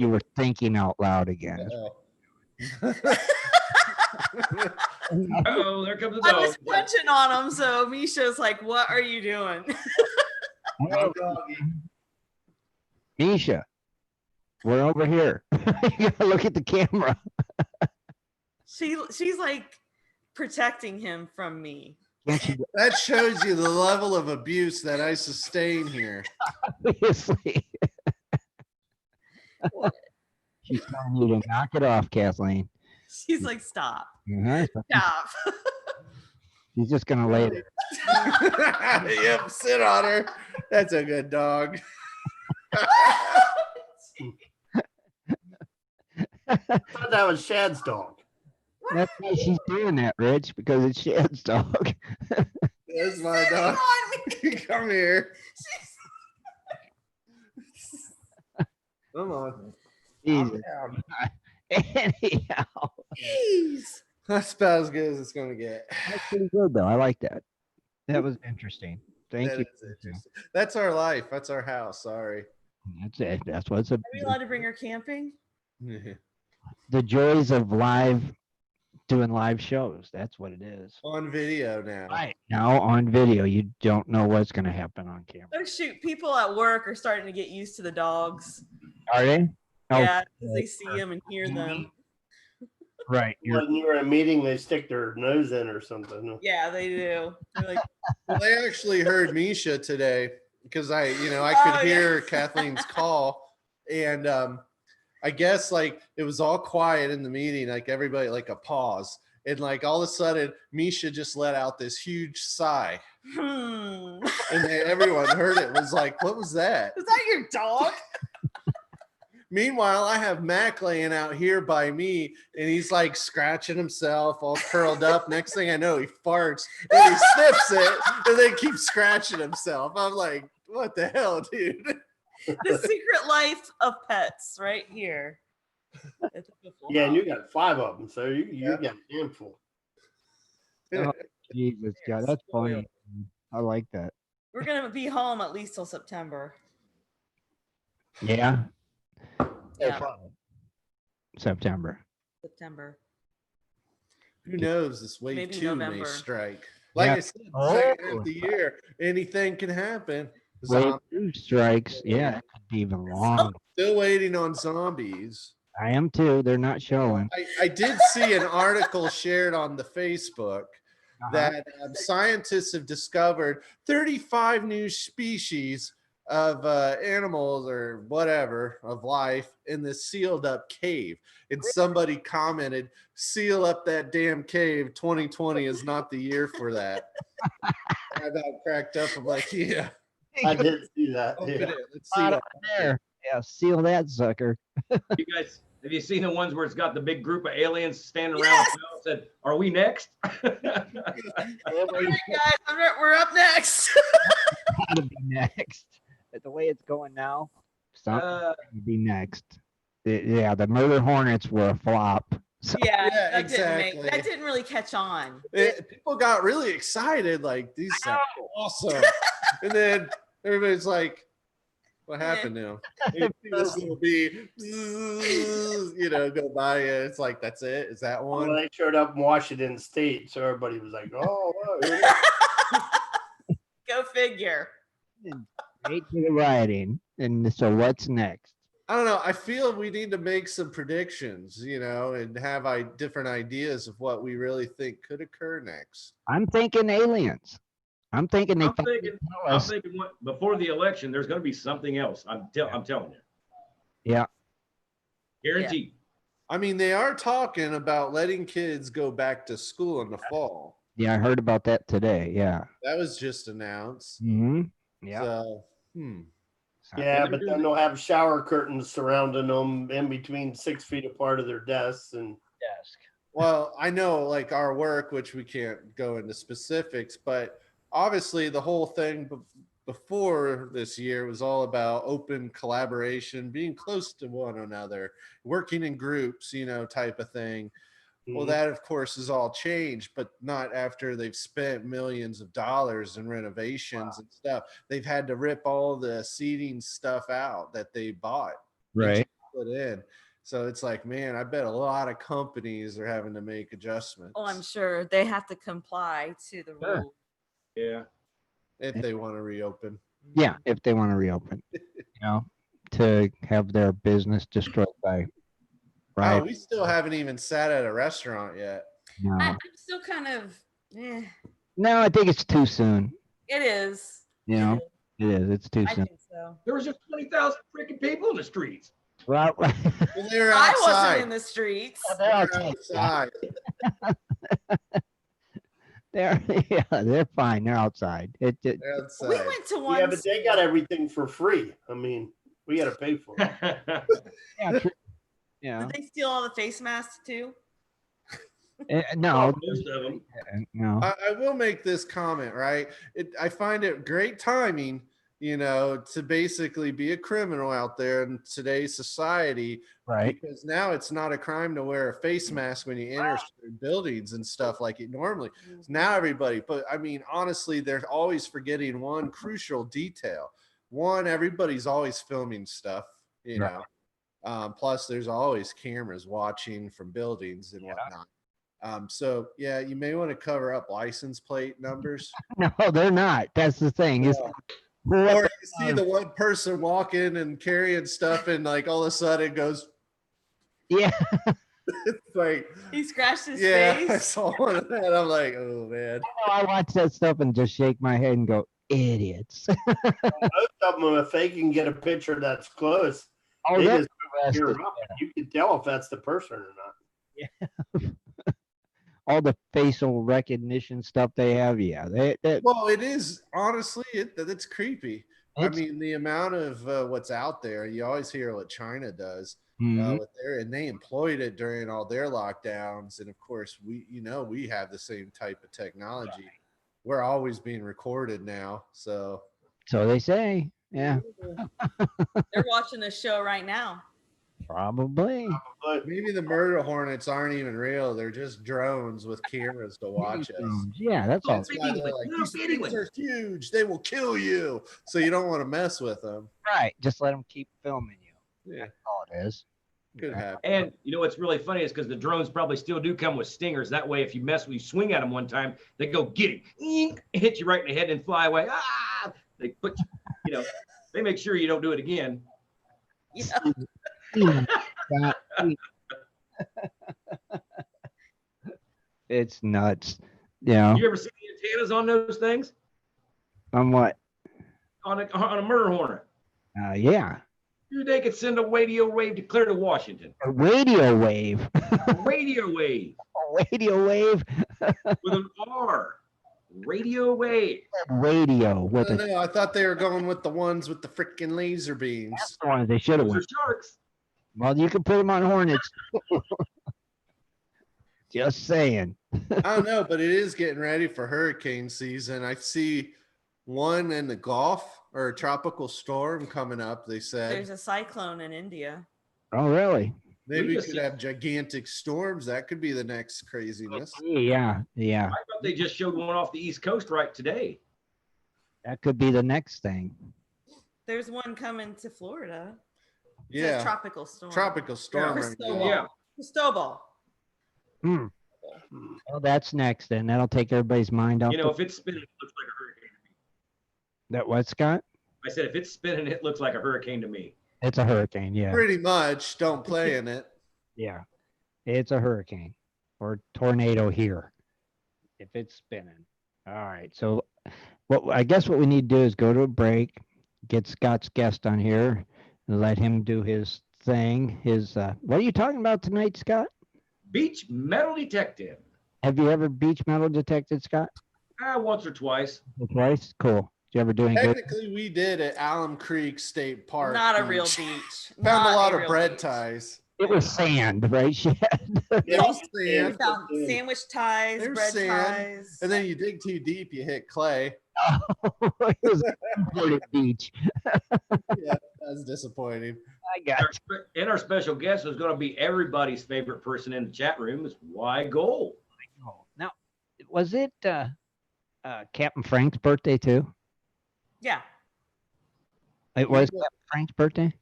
were thinking out loud again. Oh, there comes the I dog. was punching on him, so Misha's like, "What are you doing?" Misha, we're over here. You gotta look at the camera. She's like protecting him from me. Can't you That shows you the level of abuse that I sustain here. obviously? She's telling you to knock it off, Kathleen. She's like, "Stop, Uh-huh. stop." She's just gonna lay there. Yep, sit on her. That's a good dog. I thought that was Shad's dog. That's why she's doing that, Rich, because it's Shad's dog. That's my dog. Come here. Come on. Jesus. Anyhow, Jeez. That's about as good as it's gonna get. that's pretty good though. I like that. That was interesting. Thank That you. is interesting. That's our life. That's our house. Sorry. That's it. That's what's a, Are we allowed to bring her camping? the joys of doing live shows. That's what it is. On video now. Right now on video, you don't know what's going to happen on camera. Oh shoot! People at work are starting to get used to the dogs. Are they? Oh, Yeah, 'cause they see them and hear them. right. When you're in a meeting, they stick their nose in or something. Yeah, they do. They're like, Well, they actually heard Misha today because I could Oh, hear Kathleen's call, and I guess like it was all quiet in the meeting, like everybody like a pause, and like all of a sudden Misha just let out this huge sigh, "Hmm, and everyone heard it. Was like, what was that? is that your dog?" Meanwhile, I have Mac laying out here by me, and he's like scratching himself, all curled up. Next thing I know, he farts and he sniffs it, and then keeps scratching himself. I'm like, what the hell, dude? The secret life of pets, right here. At the Biffle Yeah, and house. you got 5 of them, so you got a handful. Oh, Jesus, God, that's funny. I like that. We're gonna be home at least till September. Yeah, Yeah, September. September. Who knows? This wave Maybe 2 may November. strike. Like Yeah. I said, the second half of the year, anything can happen. Wave 2 strikes. Yeah, it could be even longer. Still waiting on zombies. I am too. They're not showing. I did see an article shared on the Facebook that scientists have discovered 35 new species of animals or whatever of life in this sealed up cave. And somebody commented, "Seal up that damn cave. 2020 is not the year for that." I about cracked up. I'm like, yeah. I did see that. Open Yeah. it. Let's see Right what. up there. Yeah, seal that sucker. You guys, have you seen the ones where it's got the big group of aliens standing around Yes! the house? Said, "Are we next?" All right, guys, we're up next. Gotta be next. The way it's going now, something to be next. The Murder Hornets were a flop. So, Yeah, Yeah, that exactly. didn't really catch on. People got really excited, like these sound awesome, and then everybody's like, "What happened now?" You see this little bee, go by it. It's like, that's it. Is that Well, one? they showed up in Washington State, so everybody was like, "Oh, wow." Go figure. Straight to the writing. And so what's next? I don't know. I feel we need to make some predictions, and have different ideas of what we really think could occur next. I'm thinking aliens. I'm thinking they I'm finally thinking, tell I'm us. thinking before the election, there's going to be something else. I'm telling you. Yeah. Guaranteed. I mean, they are talking about letting kids go back to school in the fall. Yeah, I heard about that today. Yeah. That was just announced. Mm-hmm. Yeah. So, Yeah, but then they'll have shower curtains surrounding them in between 6 feet apart of their desks, and Desk. Well, I know like our work, which we can't go into specifics, but obviously the whole thing before this year was all about open collaboration, being close to one another, working in groups, type of thing. Well, that of course is all changed, but not after they've spent millions of dollars in renovations and stuff. They've had to rip all the seating stuff out that they bought, Right. put in. So it's like, man, I bet a lot of companies are having to make adjustments. Oh, I'm sure they have to comply to the Sure. rule. Yeah. if they want to reopen. Yeah, if they want to reopen, to have their business destroyed by. Right. Oh, we still haven't even sat at a restaurant yet. No. I'm still kind of, No, I think it's too soon. it is. It is. It's too I soon. think so. There was just 20,000 freaking people in the streets. Well, Well, they were I outside. wasn't in the streets. they're outside. They're fine. They're outside. They're We outside. went to one. yeah, but they got everything for free. I mean, we got to pay for it. Yeah, true. Yeah. Did they steal all the face masks too? No. Most of them. No. I will make this comment, right? I find it great timing, to basically be a criminal out there in today's society. Right. Because now it's not a crime to wear a face mask when you enter certain buildings and stuff like it normally. Now everybody, but I mean, honestly, they're always forgetting one crucial detail. One, everybody's always filming stuff, Right. Plus there's always cameras watching from buildings and whatnot. So yeah, you may want to cover up license plate numbers. No, they're not. That's the thing. It's Or you see the one person walking and carrying stuff and like all of a sudden it goes, yeah. it's like, He scratched his yeah, I face. saw one of that. I'm like, oh man. I watch that stuff and just shake my head and go, idiots. Most of them, if they can get a picture that's close, Oh, they that's just tear 'em up. You can tell if that's the person or not. all the facial recognition stuff they have. Yeah. Well, it is honestly, it's creepy. I It's- mean, the amount of what's out there, you always hear what China does. Mhm. And they employed it during all their lockdowns, and of course we have the same type of technology. We're always being recorded now, so So they say. Yeah. They're watching the show right now. Probably. But maybe the murder hornets aren't even real. They're just drones with cameras to watch us. Yeah, that's all. That's why they're like, these things are huge. They will kill you. So you don't want to mess with them. Right. Just let them keep filming you. Yeah, That's all it is. could happen. And what's really funny is because the drones probably still do come with stingers. That way, if you swing at them one time, they go get him, hit you right in the head and fly away. Ah! They put they make sure you don't do it again. Yeah. It's nuts. Yeah. You ever see the antennas on those things? On what? On a murder hornet? Yeah. Dude, they could send a radio wave to clear to Washington. A radio wave. A radio wave A radio wave. with an R. Radio wave. Radio with I a don't know. I thought they were going with the ones with the freaking laser beams. that's the one they should have Those are went. sharks. Well, you can put them on Hornets. Just saying. I don't know, but it is getting ready for hurricane season. I see one in the Gulf or a tropical storm coming up. They said There's a cyclone in India. Oh, really? maybe We we just- could have gigantic storms. That could be the next craziness. Yeah. I thought they just showed one off the East Coast right today. That could be the next thing. There's one coming to Florida. It's a Yeah, tropical storm. tropical storm. Yeah. right Cristobal. now. Yeah. Cristobal. Hmm. Well, that's next, then. That'll take everybody's mind off. You know, if it's spinning, it looks like a hurricane to me. That what, Scott? I said, if it's spinning, it looks like a hurricane to me. It's a hurricane. Yeah. Pretty much. Don't play in it. Yeah. It's a hurricane or tornado here. If it's spinning. All right. So I guess what we need to do is go to a break, get Scott's guest on here, and let him do his thing. What are you talking about tonight, Scott? Beach metal detective. Have you ever beach metal detected, Scott? Once or twice. Twice? Cool. Did you ever do any good? Technically, we did at Alum Creek State Park. Not a We real beach. Found Not a lot of real bread beach. ties. It was sand, right? Shad? It was We sand. found sandwich ties, There's bread sand, ties. And then you dig too deep, you hit clay. It was a imported beach. Yeah, that's disappointing. I got And our special guest is going to be everybody's favorite person in the chat room is Why Gold. you. Now, was it Captain Frank's birthday too? Yeah. It was Captain Frank's birthday?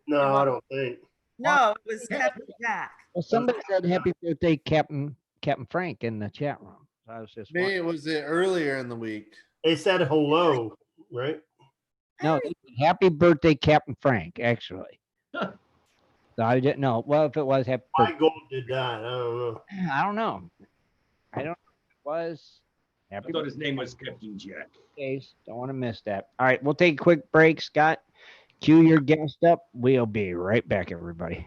No, I don't think. No, it was Captain Jack. Well, somebody said happy birthday, Captain Frank in the chat room. So I was just Maybe it was earlier in the week. They said hello, right? no, they said, happy birthday, Captain Frank, actually. So I didn't know. Well, if it was happy Why birthday, Gold did that? I don't know. I don't know. I don't know if it was I happy thought his name was Captain Jack. birthday. Don't want to miss that. All right, we'll take a quick break. Scott, cue your guest up. We'll be right back, everybody.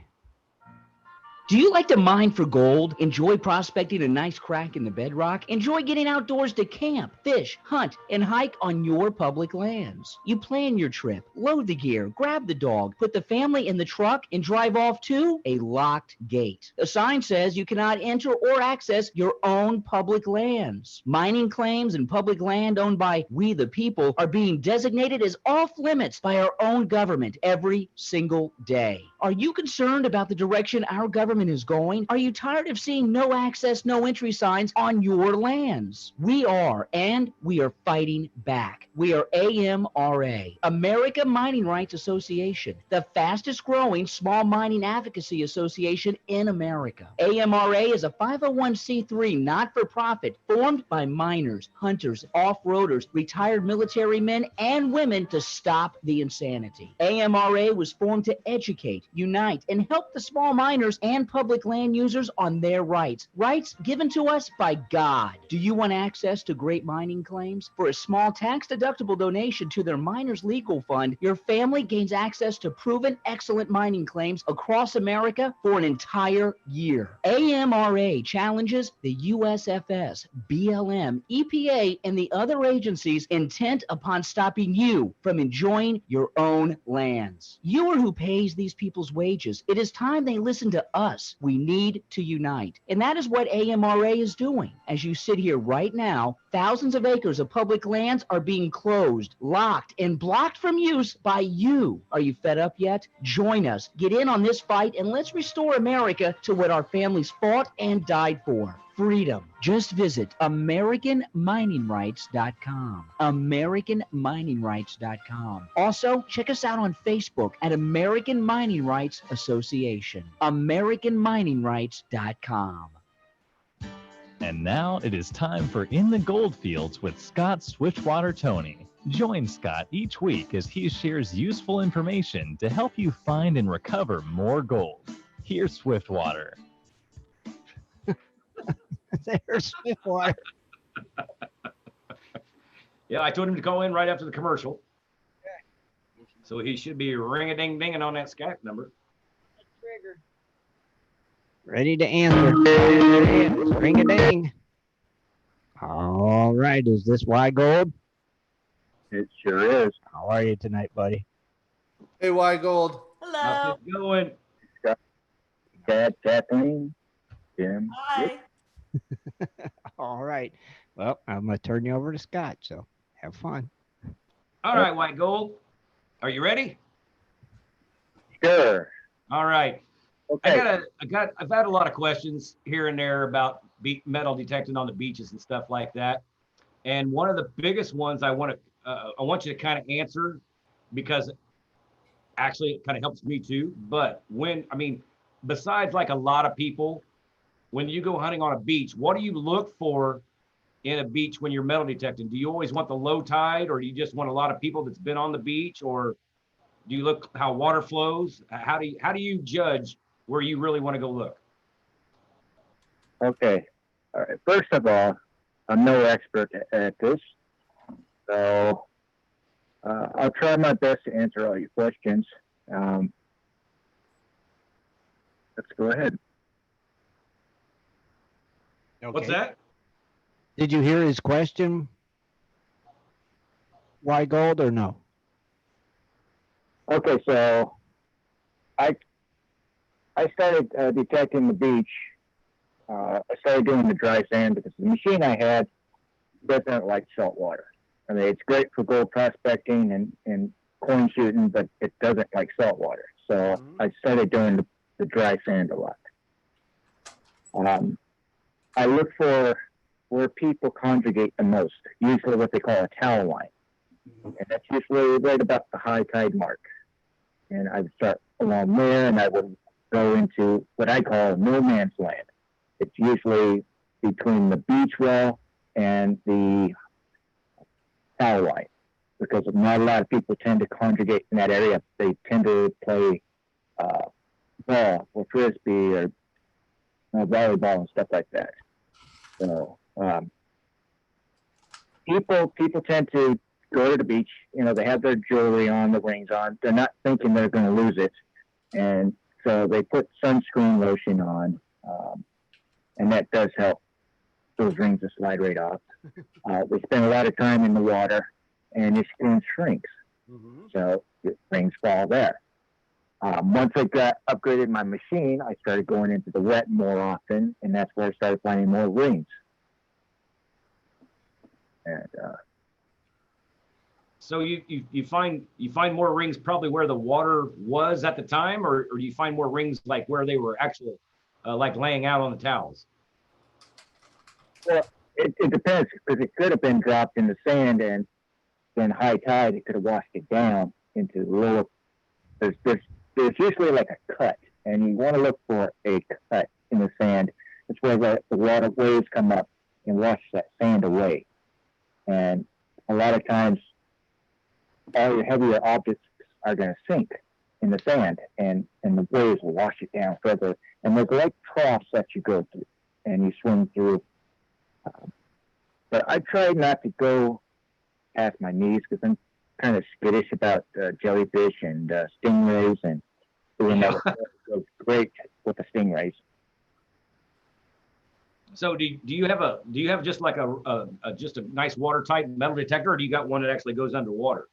Do you like to mine for gold? Enjoy prospecting a nice crack in the bedrock? Enjoy getting outdoors to camp, fish, hunt, and hike on your public lands? You plan your trip, load the gear, grab the dog, put the family in the truck, and drive off to a locked gate. A sign says you cannot enter or access your own public lands. Mining claims and public land owned by we the people are being designated as off limits by our own government every single day. Are you concerned about the direction our government is going? Are you tired of seeing no access, no entry signs on your lands? We are, and we are fighting back. We are AMRA, America Mining Rights Association, the fastest growing small mining advocacy association in America. AMRA is a 501c3 not-for-profit formed by miners, hunters, off-roaders, retired military men and women to stop the insanity. AMRA was formed to educate, unite, and help the small miners and public land users on their rights given to us by God. Do you want access to great mining claims? For a small tax-deductible donation to their miners' legal fund, your family gains access to proven excellent mining claims across America for an entire year. AMRA challenges the USFS, BLM, EPA, and the other agencies intent upon stopping you from enjoying your own lands. You are who pays these people's wages. It is time they listen to us. We need to unite. And that is what AMRA is doing. As you sit here right now, thousands of acres of public lands are being closed, locked, and blocked from use by you. Are you fed up yet? Join us. Get in on this fight and let's restore America to what our families fought and died for. Freedom. Just visit AmericanMiningRights.com. AmericanMiningRights.com. Also, check us out on Facebook at American Mining Rights Association. AmericanMiningRights.com. And now it is time for In the Goldfields with Scott Swiftwater Toney. Join Scott each week as he shares useful information to help you find and recover more gold. Here's Swiftwater. There's Swiftwater. Yeah, I told him to call in right after the commercial. So he should be ring-a-ding-dinging on that Skype number. Ready to answer. Ring a ding. All right. Is this Y Gold? It sure is. How are you tonight, buddy? Hey, Y Gold. How's Hello. it going? Dad, Kathleen, Jim. Hi. All right. Well, I'm going to turn you over to Scott, so have fun. All right, White Gold. Are you ready? Sure. All right. Okay. I've had a lot of questions here and there about metal detecting on the beaches and stuff like that. And one of the biggest ones I want you to kind of answer, because actually it kind of helps me too. But besides like a lot of people, when you go hunting on a beach, what do you look for in a beach when you're metal detecting? Do you always want the low tide, or do you just want a lot of people that's been on the beach, or do you look how water flows? How do you judge where you really want to go look? Okay. All right. First of all, I'm no expert at this, so I'll try my best to answer all your questions. Let's go ahead. Okay. What's that? Did you hear his question, Y Gold, or no? Okay, so I started detecting the beach. I started doing the dry sand because the machine I had doesn't like salt water. I mean, it's great for gold prospecting and coin shooting, but it doesn't like salt water. So I started doing the dry sand a lot. I look for where people congregate the most, usually what they call a towel line. And that's usually right about the high tide mark. And I would start along there, and I would go into what I call no man's land. It's usually between the beach wall and the towel line, because not a lot of people tend to congregate in that area. They tend to play ball or frisbee or volleyball and stuff like that. So people tend to go to the beach. You know, they have their jewelry on, the rings on. They're not thinking they're going to lose it, and so they put sunscreen lotion on, and that does help those rings to slide right off. They spend a lot of time in the water, and your skin shrinks, so the rings fall there. Once I got upgraded my machine, I started going into the wet more often, and that's where I started finding more rings. And So you find more rings probably where the water was at the time, or do you find more rings like where they were actually like laying out on the towels? Well, it depends, because it could have been dropped in the sand, and then high tide, it could have washed it down into lower. There's usually like a cut, and you want to look for a cut in the sand. It's where the water waves come up and wash that sand away. And a lot of times, all your heavier objects are going to sink in the sand, and the waves will wash it down further. And there's like troughs that you go through, and you swim through. But I try not to go past my knees, because I'm kind of skittish about jellyfish and stingrays, and doing that goes great with the stingrays. So do you have just like a just a nice watertight metal detector, or do you got one that actually goes underwater?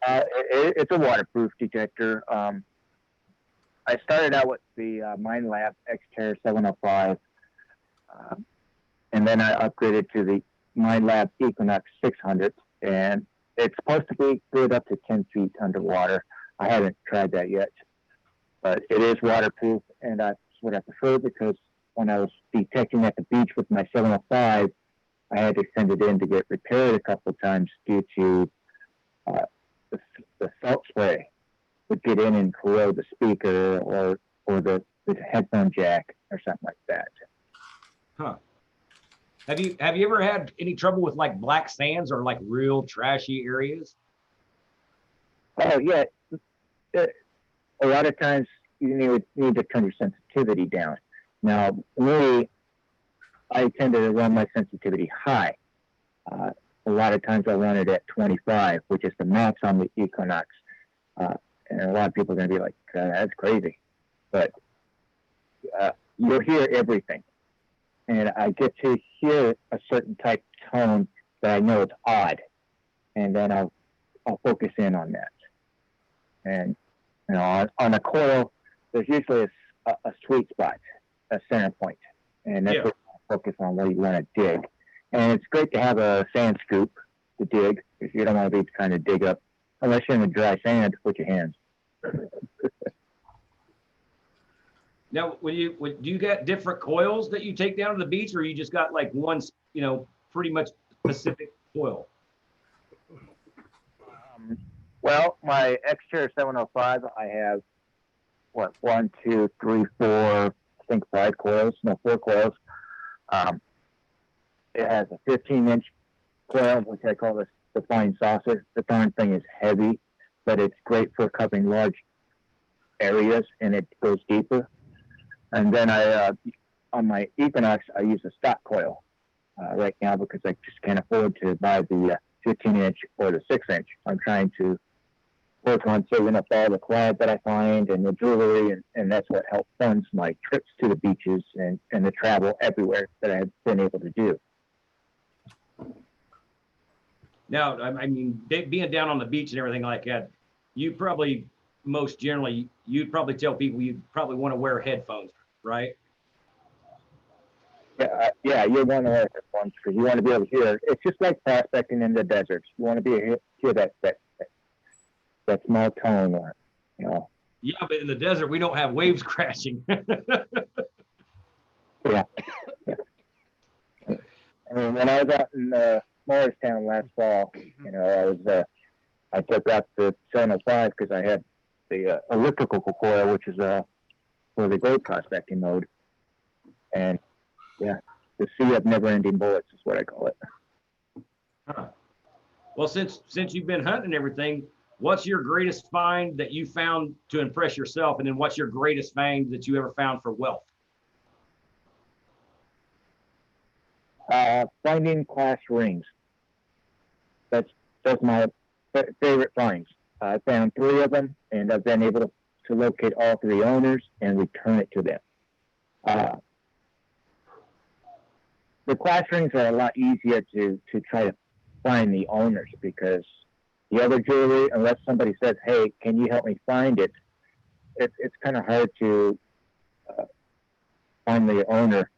It's a waterproof detector. I started out with the Mine Lab Xterra 705, and then I upgraded to the Mine Lab Equinox 600, and it's supposed to be good up to 10 feet underwater. I haven't tried that yet, but it is waterproof, and that's what I prefer, because when I was detecting at the beach with my 705, I had to send it in to get repaired a couple of times due to the salt spray would get in and corrode the speaker or the headphone jack or something like that. Huh. Have you ever had any trouble with like black sands or like real trashy areas? Oh yeah, a lot of times you need to turn your sensitivity down. Now, me, I tend to run my sensitivity high. A lot of times I run it at 25, which is the max on the Equinox. And a lot of people are going to be like, that's crazy. But you'll hear everything. and I get to hear a certain type of tone that I know it's odd, and then I'll focus in on that. And on a coil, there's usually a sweet spot, a center point, and that's what you focus on, where you want to dig. And it's great to have a sand scoop to dig, if you don't want to be trying to dig up, unless you're in the dry sand with your hands. Now, do you get different coils that you take down to the beach, or you just got like one, pretty much specific coil? Well, my Exter 705, I have, 1, 2, 3, 4, I think 5 coils, no, 4 coils. It has a 15-inch coil, which I call the flying saucer. The darn thing is heavy, but it's great for covering large areas, and it goes deeper. And then on my Equinox, I use a stock coil right now because I just can't afford to buy the 15-inch or the 6-inch. I'm trying to work on saving up all the clad that I find and the jewelry, and that's what helps funds my trips to the beaches and the travel everywhere that I've been able to do. Now, I mean, being down on the beach and everything like that, you'd probably tell people you probably want to wear headphones, right? Yeah, you want to wear headphones because you want to be able to hear. It's just like prospecting in the deserts. You want to be able to hear that small tone, or Yeah, but in the desert we don't have waves crashing. Yeah. I mean, when I was out in Morristown last fall, I took out the 705 because I had the elliptical coil, which is for the gold prospecting mode, and the sea of never-ending bullets is what I call it. Huh. Well, since you've been hunting and everything, what's your greatest find that you found to impress yourself, and then what's your greatest find that you ever found for wealth? Finding class rings. That's my favorite finds. I found 3 of them, and I've been able to locate all 3 owners and return it to them. The class rings are a lot easier to try to find the owners, because the other jewelry, unless somebody says, "Hey, can you help me find it?" It's kind of hard to find the owner,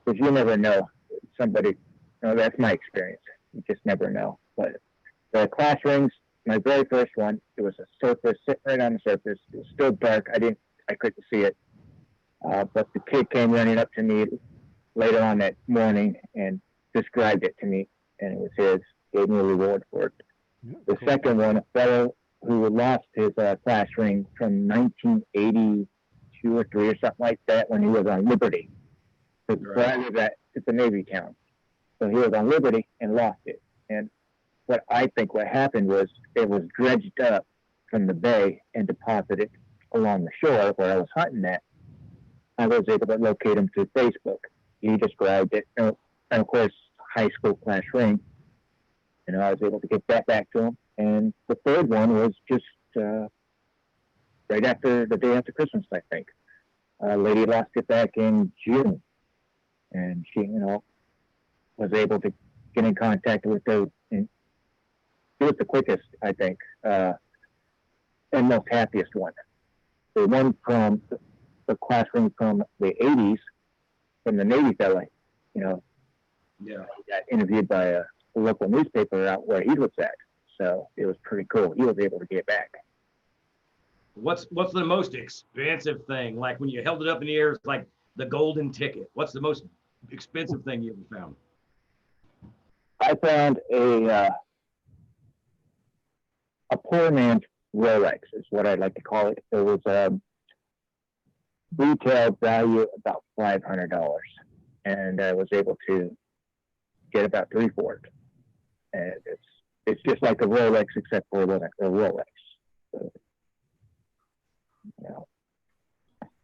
because you never know. Somebody, that's my experience. You just never know. But the class rings, my very first one, it was a surface, sitting right on the surface. It was still dark. I couldn't see it. But the kid came running up to me later on that morning and described it to me, and it was his. Gave me a reward for it. The second one, a fellow who lost his class ring from 1982 or 3 or something like that, when he was on Liberty. Where I live at, it's a Navy town. So he was on Liberty and lost it. And what I think what happened was it was dredged up from the bay and deposited along the shore where I was hunting at. I was able to locate him through Facebook. He described it, and of course, high school class ring. I was able to get that back to him. And the third one was just right after the day after Christmas, I think. A lady lost it back in June, and she, was able to get in contact with her. And it was the quickest, I think, and most happiest one. The one from the classroom from the 80s, from the Navy fella, he got interviewed by a local newspaper out where he was at. So it was pretty cool. He was able to get back. What's the most expensive thing? Like when you held it up in the air, it's like the golden ticket. What's the most expensive thing you ever found? I found a poor man's Rolex is what I'd like to call it. It was retail value about $500, and I was able to get about 3 for it. And it's just like a Rolex, except for a Rolex. So,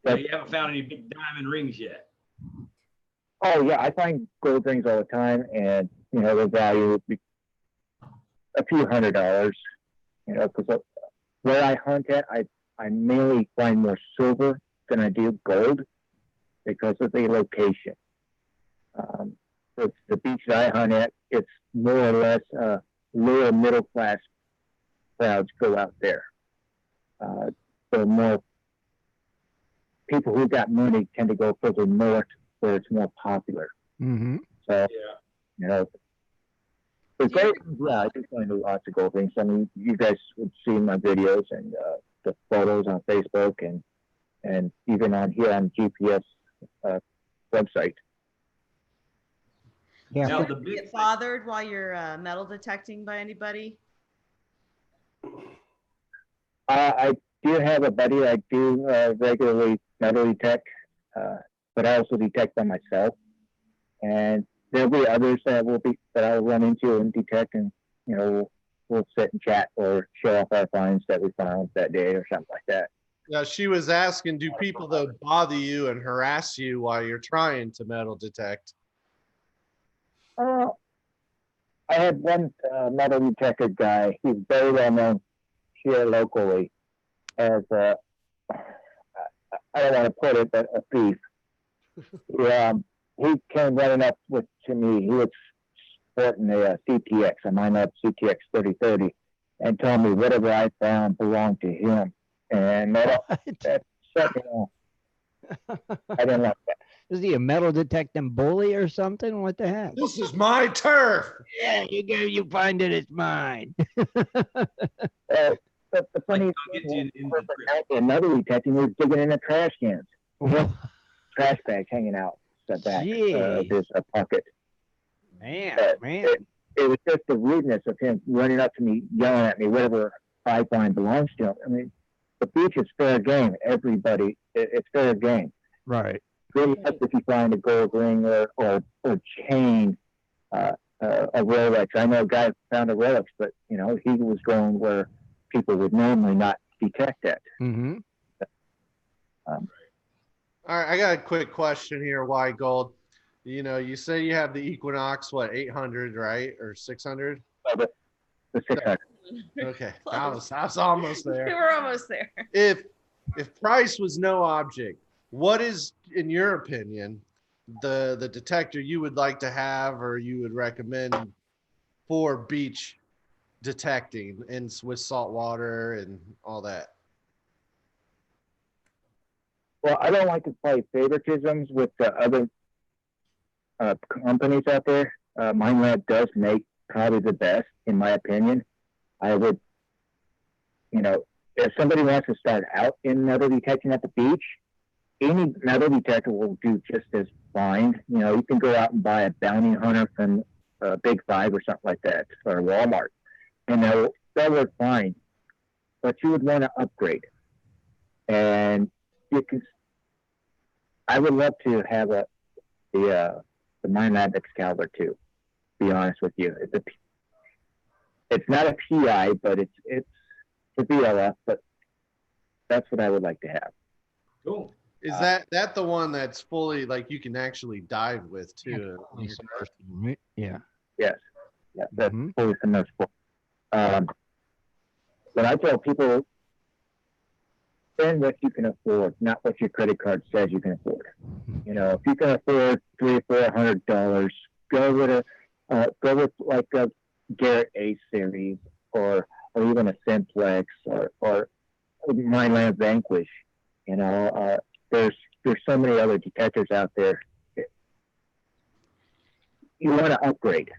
So you haven't found any big diamond rings yet? Oh yeah, I find gold rings all the time, and the value would be a few $100. Because where I hunt at, I mainly find more silver than I do gold. because of the location. The beach that I hunt at, it's more or less lower middle class crowds go out there. So more people who got money tend to go further north where it's more popular. Mm-hmm. So, you know, it's great. Yeah, I do find lots of gold rings. I mean, you guys would see my videos and the photos on Facebook and even on here on GPS website. Yeah. Now, Do the you big get bothered while you're metal detecting by anybody? I do have a buddy I do regularly metal detect, but I also detect by myself. And there'll be others that I'll run into and detect, and you know we'll sit and chat or show off our finds that we found that day or something like that. Yeah, she was asking, do people though bother you and harass you while you're trying to metal detect? I had one metal detector guy. He's very well known here locally as I don't want to put it, but a thief. He came running up to me. He was sporting a CTX, a Minelab CTX 3030, and told me whatever I found belonged to him. And that shut me off. I didn't like that. Is he a metal detecting bully or something? What the heck? This is my turf. Yeah, you find it, it's mine. But the funny I'll thing get you in the was, another detecting was digging in the trash cans. Trash bags hanging out the back of this pocket. Man. It was just the rudeness of him running up to me, yelling at me, whatever I find belongs to him. I mean, the beach is fair game. Everybody, it's fair game. Right. Really, if you find a gold ring or chain, a Rolex. I know a guy found a Rolex, but you know he was going where people would normally not detect that. Mm-hmm. All right, I got a quick question here. Why gold? You know, you say you have the Equinox, what, 800, right, or 600? The 600. Okay, I was almost We there. were almost there. If price was no object, what is, in your opinion, the detector you would like to have or you would recommend for beach detecting and with salt water and all that? Well, I don't like to play favoritisms with the other companies out there. Minelab does make probably the best, in my opinion. I would, you know, if somebody wants to start out in metal detection at the beach, any metal detector will do just as fine. You know, you can go out and buy a bounty hunter from Big Five or something like that, or Walmart, and they'll work fine. But you would want to upgrade, and you can. I would love to have the Minelab Excalibur too. Be honest with you, it's not a PI, but it's a VLF. But that's what I would like to have. Cool. Is that the one that's fully, like, you can actually dive with too? Yeah. Yes. Yeah, that's fully submersible. But I tell people, spend what you can afford, not what your credit card says you can afford. You know, if you can afford $300-400, go with like a Garrett A series or even a Simplex or Minelab Vanquish. You know, there's so many other detectors out there. You want to upgrade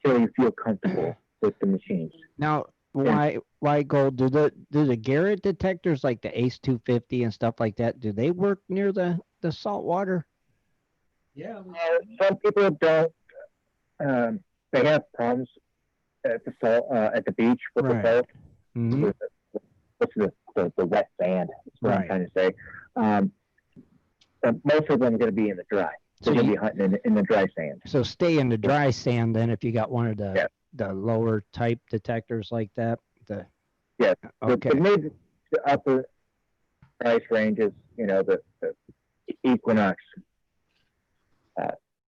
so you feel comfortable with the machines. Now, why gold? Do the Garrett detectors like the Ace 250 and stuff like that? Do they work near the salt water? Yeah. Some people don't. They have problems at the salt at the beach with the salt. Mm-hmm. With the wet sand. That's what I'm trying to say. Most of them are going to be in the dry. They're going to be hunting in the dry sand. So stay in the dry sand then if you got one of the lower type detectors like that. Yeah. Okay. The mid to upper price ranges, you know, the Equinox.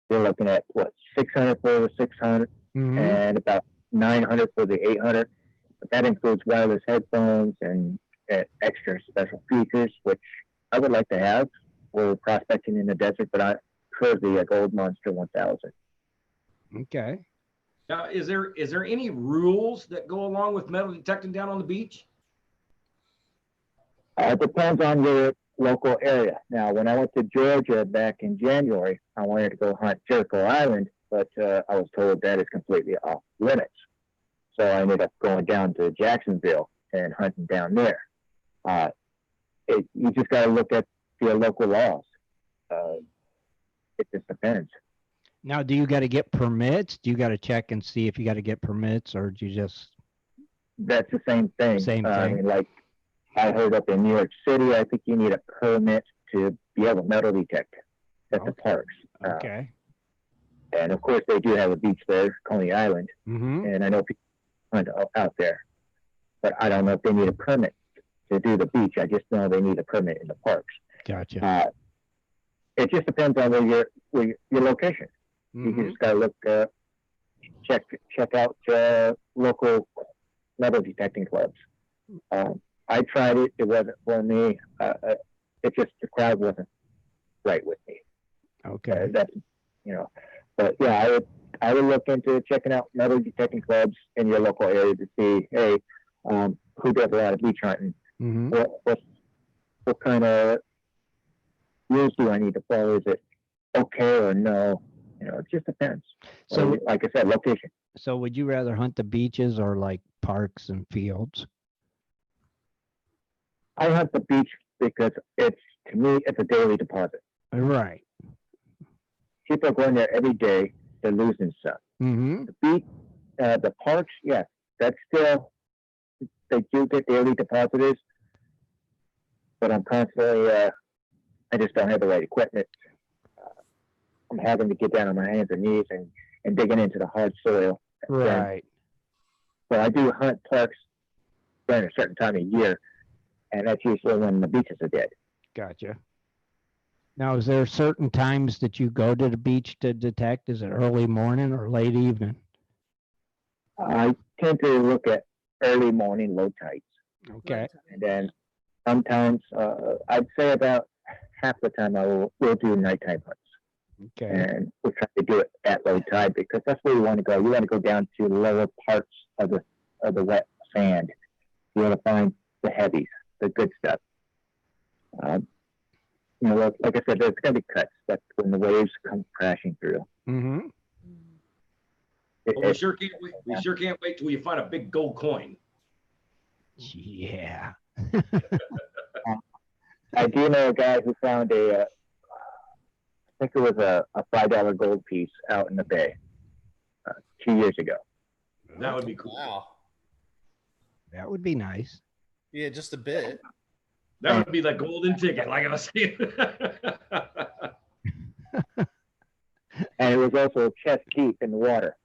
You're looking at what, 600 for the 600 and about 900 for the 800. But that includes wireless headphones and extra special features, which I would like to have. we're prospecting in the desert, but I prefer the Gold Monster 1000. Okay. Now, is there any rules that go along with metal detecting down on the beach? It depends on your local area. Now, when I went to Georgia back in January, I wanted to go hunt Jericho Island, but I was told that is completely off limits. So I ended up going down to Jacksonville and hunting down there. You just got to look at your local laws. It just depends. Now, do you got to get permits? Do you got to check and see if you got to get permits, or do you just? That's the same thing. Same thing. I mean, like I heard up in New York City, I think you need a permit to be able to metal detect at the parks. Okay. And of course, they do have a beach there, Coney Island, and I know people hunt out there, but I don't know if they need a permit to do the beach. I just know they need a permit in the parks. Gotcha. It just depends on where your location. You just gotta look, check out local metal detecting clubs. I tried it; it wasn't for me. It just the crowd wasn't right with me. Okay. That's but yeah, I would look into checking out metal detecting clubs in your local area to see, hey, who does a lot of beach hunting? What kind of rules do I need to follow? Is it okay or no? It just depends. So, like I said, location. So would you rather hunt the beaches or like parks and fields? I hunt the beach because to me, it's a daily deposit. Right. People are going there every day. They're losing stuff. The beach, the parks, yes, that's still, they do get daily depositors, but I'm constantly, I just don't have the right equipment. I'm having to get down on my hands and knees and digging into the hard soil. Right. So I do hunt parks during a certain time of year, and that's usually when the beaches are dead. Gotcha. Now, is there certain times that you go to the beach to detect? Is it early morning or late evening? I tend to look at early morning low tides. Okay. And then sometimes, I'd say about half the time we'll do nighttime hunts. Okay. And we'll try to do it at low tide because that's where you want to go. You want to go down to the lower parts of the wet sand. You want to find the heavies, the good stuff. Like I said, there's going to be cuts. That's when the waves come crashing through. Well, we sure can't wait till you find a big gold coin. Yeah. I do know a guy who found I think it was a $5 gold piece out in the bay 2 years ago. That would be cool. Wow. That would be nice. Yeah, just a bit. That would be the golden ticket, like I was saying. And it was also chest deep in the water.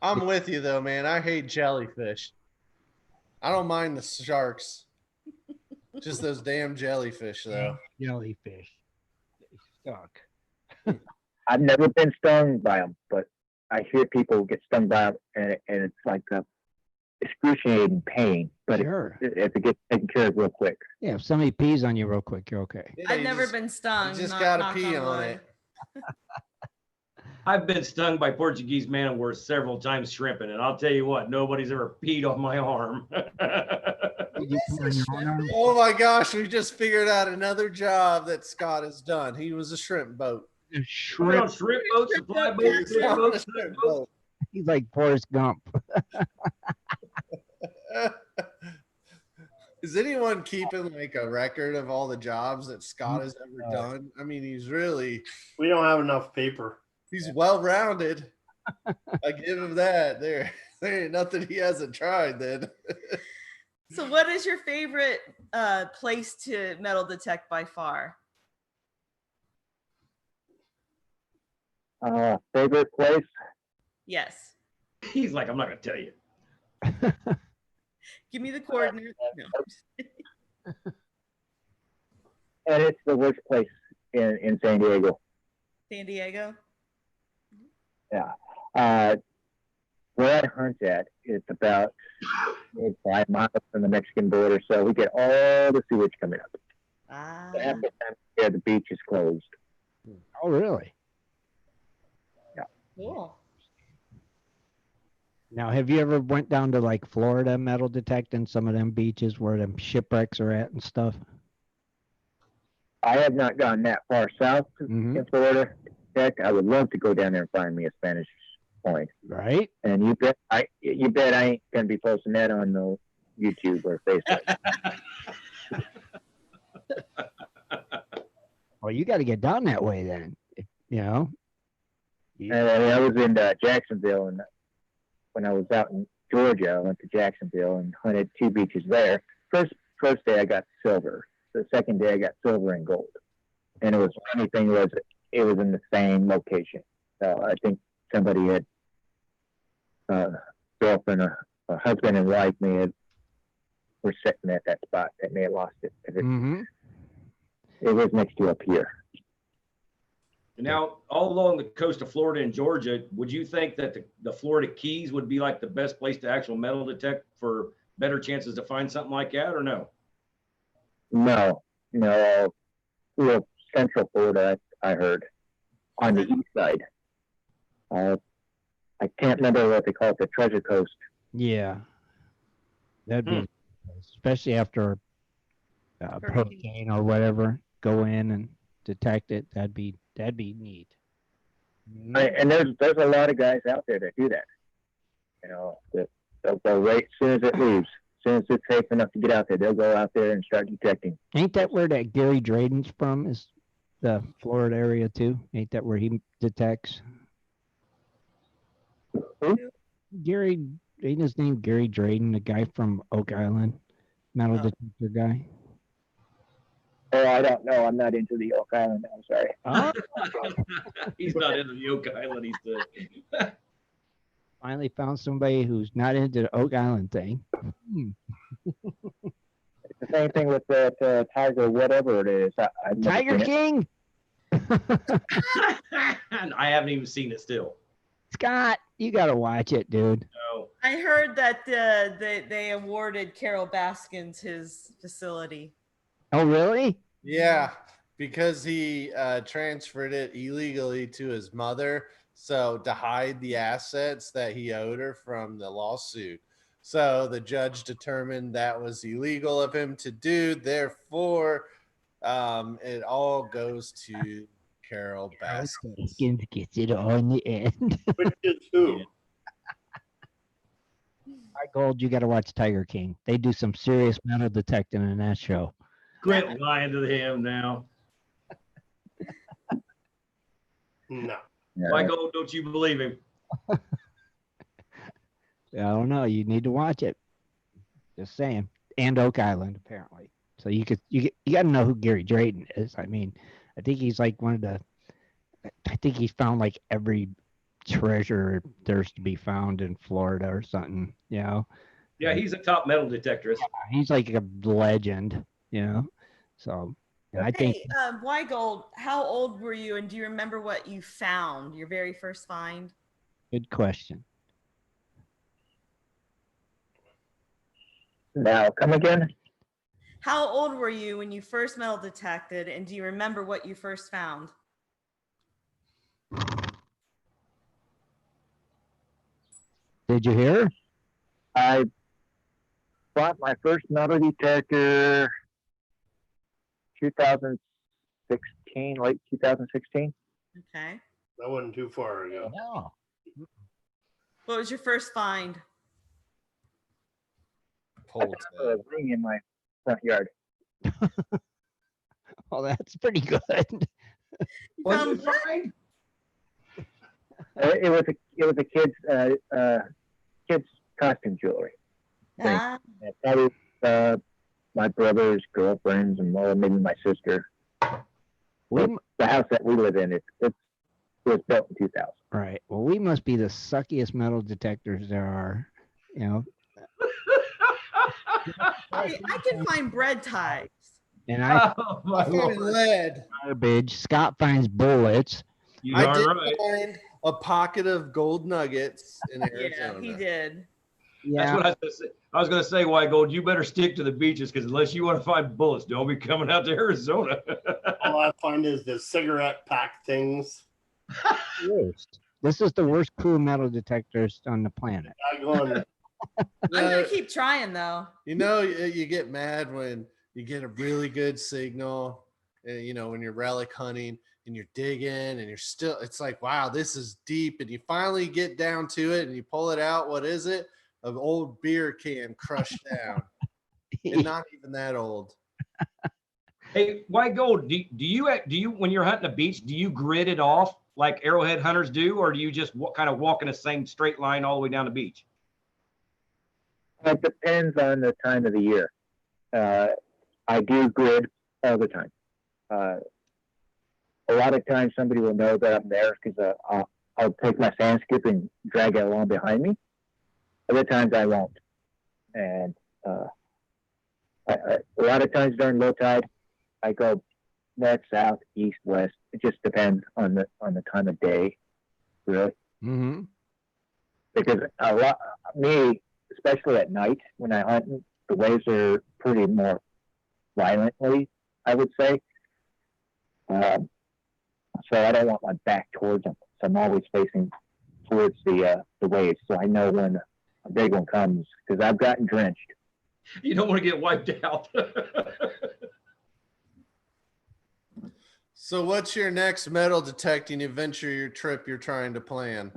I'm with you though, man. I hate jellyfish. I don't mind the sharks. Just those damn jellyfish, though. Jellyfish. They suck. I've never been stung by them, but I hear people get stung by them, and it's like excruciating pain. But sure. It gets taken care of real quick. Yeah, if somebody pees on you real quick, you're okay. Yeah, I've never been stung. You just gotta pee on it. I've been stung by Portuguese man o' war several times shrimping, and I'll tell you what, nobody's ever peed on my arm. Oh my gosh, we just figured out another job that Scott has done. He was a shrimp boat. Shrimp boats, supply boats, Yeah, boats, shrimp boat. He's like Forrest Gump. Is anyone keeping like a record of all the jobs that Scott has ever done? I mean, We don't have enough paper. he's well-rounded. I give him that. There ain't nothing he hasn't tried then. So what is your favorite place to metal detect by far? Favorite place? Yes. He's like, I'm not going to tell you. Give me the coordinates. No. And it's the worst place in San Diego. San Diego? Yeah. Where I hunt at, it's about 5 miles from the Mexican border, so we get all the sewage coming up. Ah, Half the time there, the beach is closed. Oh, really? cool. Now, have you ever went down to like Florida metal detecting some of them beaches where them shipwrecks are at and stuff? I have not gone that far south Mhm. in Florida. In fact, I would love to go down there and find me a Spanish point. Right? And you bet I ain't gonna be posting that on no YouTube or Facebook. Well, you got to get down that way then. You know. And I was in Jacksonville, and when I was out in Georgia, I went to Jacksonville and hunted 2 beaches there. First day I got silver. The second day I got silver and gold. And it was funny thing was it was in the same location. So I think somebody had girlfriend or husband and wife were sitting at that spot and they had lost it. Mhm. It was next to a pier. Now, all along the coast of Florida and Georgia, would you think that the Florida Keys would be like the best place to actual metal detect for better chances to find something like that, or no? No, well, Central Florida, I heard, on the east side. I can't remember what they call it, the Treasure Coast. Yeah. That'd be, especially after a hurricane or whatever, go in and detect it. That'd be neat. And there's a lot of guys out there that do that. They'll go right as soon as it leaves. As soon as it's safe enough to get out there, they'll go out there and start detecting. Ain't that where that Gary Drayden's from? Is the Florida area too? Ain't that where he detects? Who? Gary, ain't his name Gary Drayden, the guy from Oak Island, metal detector guy? Oh, I don't know. I'm not into the Oak Island. I'm sorry. Oh, He's not into the Oak Island. He's the finally found somebody who's not into the Oak Island thing. It's the same thing with that Tiger, whatever it is. I've never Tiger seen it. King. I haven't even seen it still. Scott, you gotta watch it, dude. No. I heard that they awarded Carol Baskins his facility. Oh, really? Yeah, because he transferred it illegally to his mother, so to hide the assets that he owed her from the lawsuit. So the judge determined that was illegal of him to do. Therefore, it all goes to Carol Baskins. Baskins gets it all in the end. Which is who? My gold, you gotta watch Tiger King. They do some serious metal detecting in that show. Quit lying to him now. No. Michael, don't you believe him? I don't know. You need to watch it. Just saying. And Oak Island, apparently. So you got to know who Gary Drayden is. I mean, I think he's like I think he's found like every treasure there's to be found in Florida or something, you know? Yeah, he's a top metal detectorist. He's like a legend, you know? So, and I think. Hey, Weigold, how old were you, and do you remember what you found, your very first find? Good question. Now, come again? How old were you when you first metal detected, and do you remember what you first found? Did you hear? I bought my first metal detector 2016, late 2016. Okay. That wasn't too far ago. No. What was your first find? I found a ring in my front yard. Well, that's pretty good. You found what? It was a kid's costume jewelry. Ah, Probably my brother's girlfriends and maybe my sister. The house that we live in, it was built in 2000. Right. Well, we must be the suckiest metal detectors there are. You know. I can find bread ties. And I my Fucking lead. garbage. Scott finds bullets. You I are did right. find a pocket of gold nuggets in Yeah, Arizona. he did. That's what I was gonna say. I was going to say, White Gold, you better stick to the beaches because unless you want to find bullets, don't be coming out to Arizona. All I find is the cigarette pack things. Worst. This is the worst cool metal detectors on the planet. I'm gonna keep trying though. You know, you get mad when you get a really good signal, you know, when you're relic hunting and you're digging and you're still, it's like, wow, this is deep. And you finally get down to it and you pull it out. What is it? An old beer can crushed down. And not even that old. Hey, White Gold, do you when you're hunting a beach, do you grid it off like arrowhead hunters do, or do you just kind of walk in the same straight line all the way down the beach? It depends on the time of the year. I do grid all the time. A lot of times somebody will know that I'm there because I'll take my sand skip and drag it along behind me. Other times I won't. And a lot of times during low tide, I go north, south, east, west. It just depends on the time of day, really. Mm-hmm. Because especially at night when I hunt, the waves are pretty more violently, I would say. So I don't want my back towards them. So I'm always facing towards the waves. So I know when a big one comes because I've gotten drenched. You don't want to get wiped out. So what's your next metal detecting adventure, your trip you're trying to plan?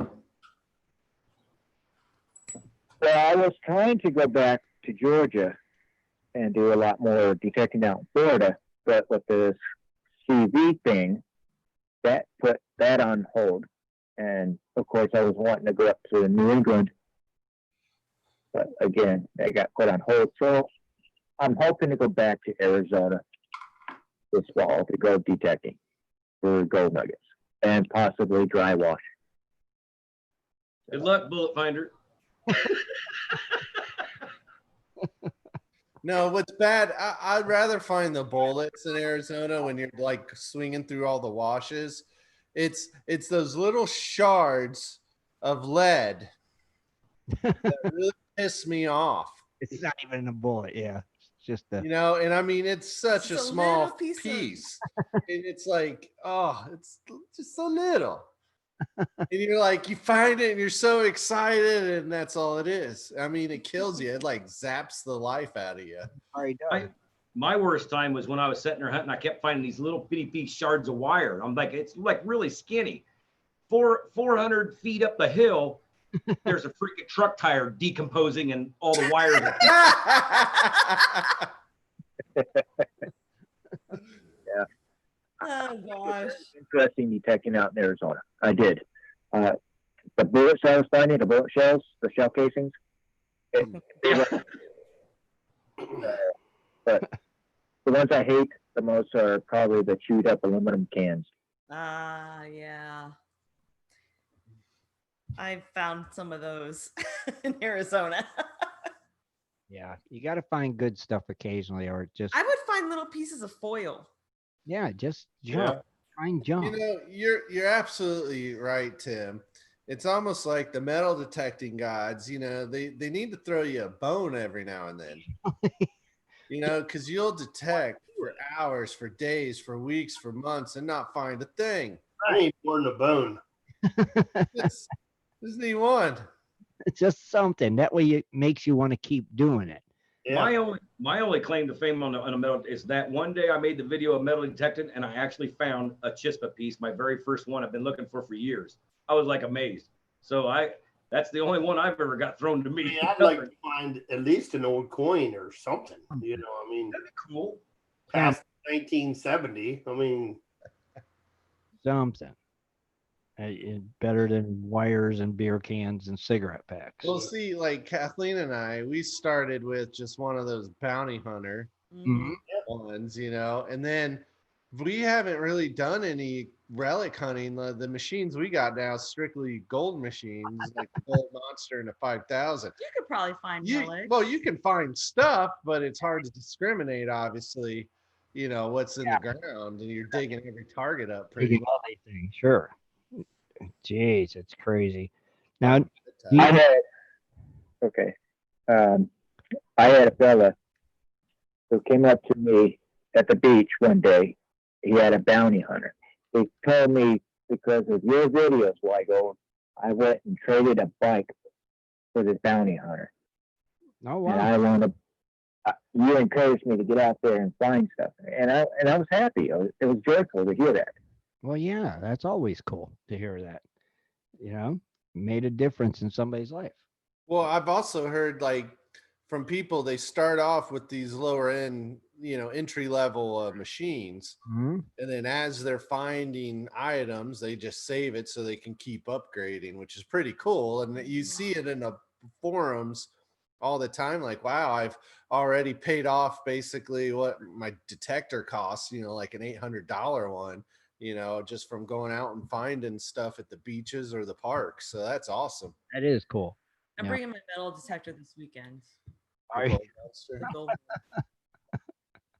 Well, I was trying to go back to Georgia and do a lot more detecting out in Florida, but with this CV thing, that put that on hold. And of course, I was wanting to go up to New England, but again, that got put on hold. So I'm hoping to go back to Arizona this fall to go detecting for gold nuggets and possibly dry wash. Good luck, bullet finder. No, what's bad, I'd rather find the bullets in Arizona when you're like swinging through all the washes. It's those little shards of lead that really piss me off. It's not even a bullet, yeah. It's just a, You know, and I mean, it's such a Just a small little piece and it's like, oh, it's just so little. And you're like, you find it and you're so excited, and that's all it is. I mean, it kills you. It like zaps the life out of you. already done. My worst time was when I was sitting there hunting. I kept finding these little bitty piece shards of wire. I'm like, it's like really skinny. 400 feet up the hill, there's a freaking truck tire decomposing and all the wires. Yeah. Oh gosh. Interesting detecting out in Arizona. I did. The bullets I was finding, the bullet shells, the shell casings. But the ones I hate the most are probably the chewed up aluminum cans. Yeah. I found some of those in Arizona. Yeah, you got to find good stuff occasionally, or just I would find little pieces of foil. just jump, try and jump. You know, you're absolutely right, Tim. It's almost like the metal detecting gods, you know, they need to throw you a bone every now and then. You know, because you'll detect for hours, for days, for weeks, for months, and not find a thing. I ain't more than a bone. Just need one. It's just something that way it makes you want to keep doing it. Yeah. My only claim to fame on a metal is that one day I made the video of metal detecting and I actually found a chispa piece, my very first one I've been looking for years. I was like amazed. So that's the only one I've ever got thrown to me. I'd like to find at least an old coin or something. You know, I mean, That'd be cool. past 1970. I mean, Something. Better than wires and beer cans and cigarette packs. Well, see, like Kathleen and I, we started with just one of those bounty hunter Mhm. ones, you know, and then we haven't really done any relic hunting. The machines we got now strictly gold machines, like the Gold Monster and the 5000. You could probably find relics. Well, you can find stuff, but it's hard to discriminate, obviously, you know, what's in the ground, and you're digging every target up pretty Digging everything, sure. Jeez, it's crazy. Now, I had, okay. I had a fella who came up to me at the beach one day. He had a bounty hunter. He told me, because of your videos, Wygo, I went and traded a bike for this bounty hunter. Oh, And wow. I want to. You encouraged me to get out there and find stuff, and I was happy. It was joyful to hear that. Well, yeah, that's always cool to hear that. You know, made a difference in somebody's life. Well, I've also heard like from people, they start off with these lower end, entry level machines. Mm-hmm. And then as they're finding items, they just save it so they can keep upgrading, which is pretty cool. And you see it in the forums all the time. Like, wow, I've already paid off basically what my detector costs, like an $800 one, just from going out and finding stuff at the beaches or the parks. So that's awesome. That is cool. I'm Yeah. bringing my metal detector this weekend. Are you-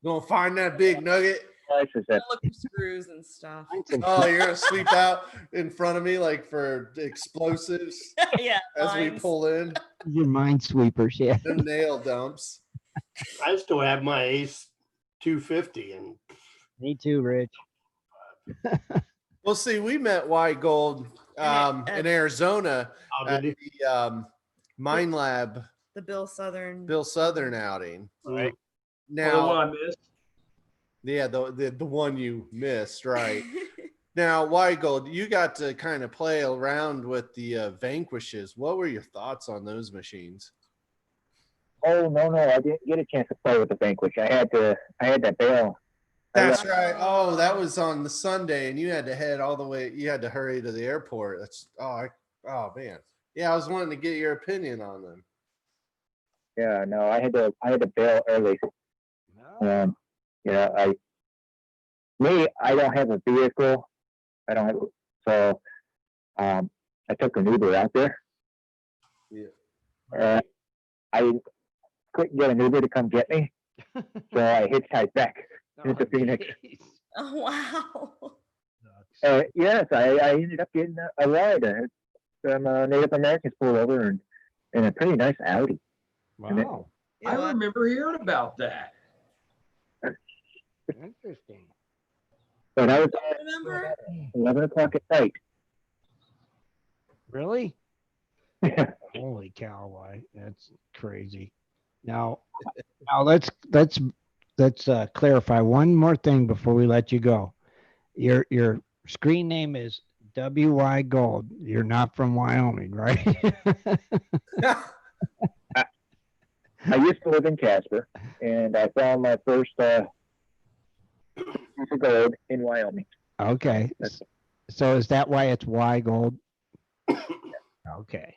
Gonna find that big nugget. Look for screws and stuff. Oh, you're gonna sweep out in front of me like for explosives Yeah. as we lines. pull in. Your minesweepers, yeah. The nail dumps. I still have my Ace 250, and Me too, Rich. Well, see, we met White Gold in Arizona I'll at do the Mine Lab The Bill Southern. Bill Southern outing. right. Well, the one Now, I missed. yeah, the one you missed, right? Now, White Gold, you got to kind of play around with the Vanquishes. What were your thoughts on those machines? Oh no, I didn't get a chance to play with the Vanquish. I had that bail. That's right. Oh, that was on the Sunday, and you had to head all the way. You had to hurry to the airport. That's oh man. Yeah, I was wanting to get your opinion on them. Yeah, no, I had to bail early. And I don't have a vehicle. I don't have, so I took an Uber out there. Yeah. I couldn't get an Uber to come get me, so I hitchhiked back into Phoenix. Oh, wow. Yes, I ended up getting a ride. Some Native Americans pulled over in a pretty nice Audi. Wow. You I know what? remember hearing about that. Interesting. But I was Remember? at 11 o'clock at night. Really? Holy cow! Why? That's crazy. Now let's clarify one more thing before we let you go. Your screen name is WY Gold. You're not from Wyoming, right? I used to live in Casper, and I found my first gold in Wyoming. Okay. So is that why it's Y Gold? Okay.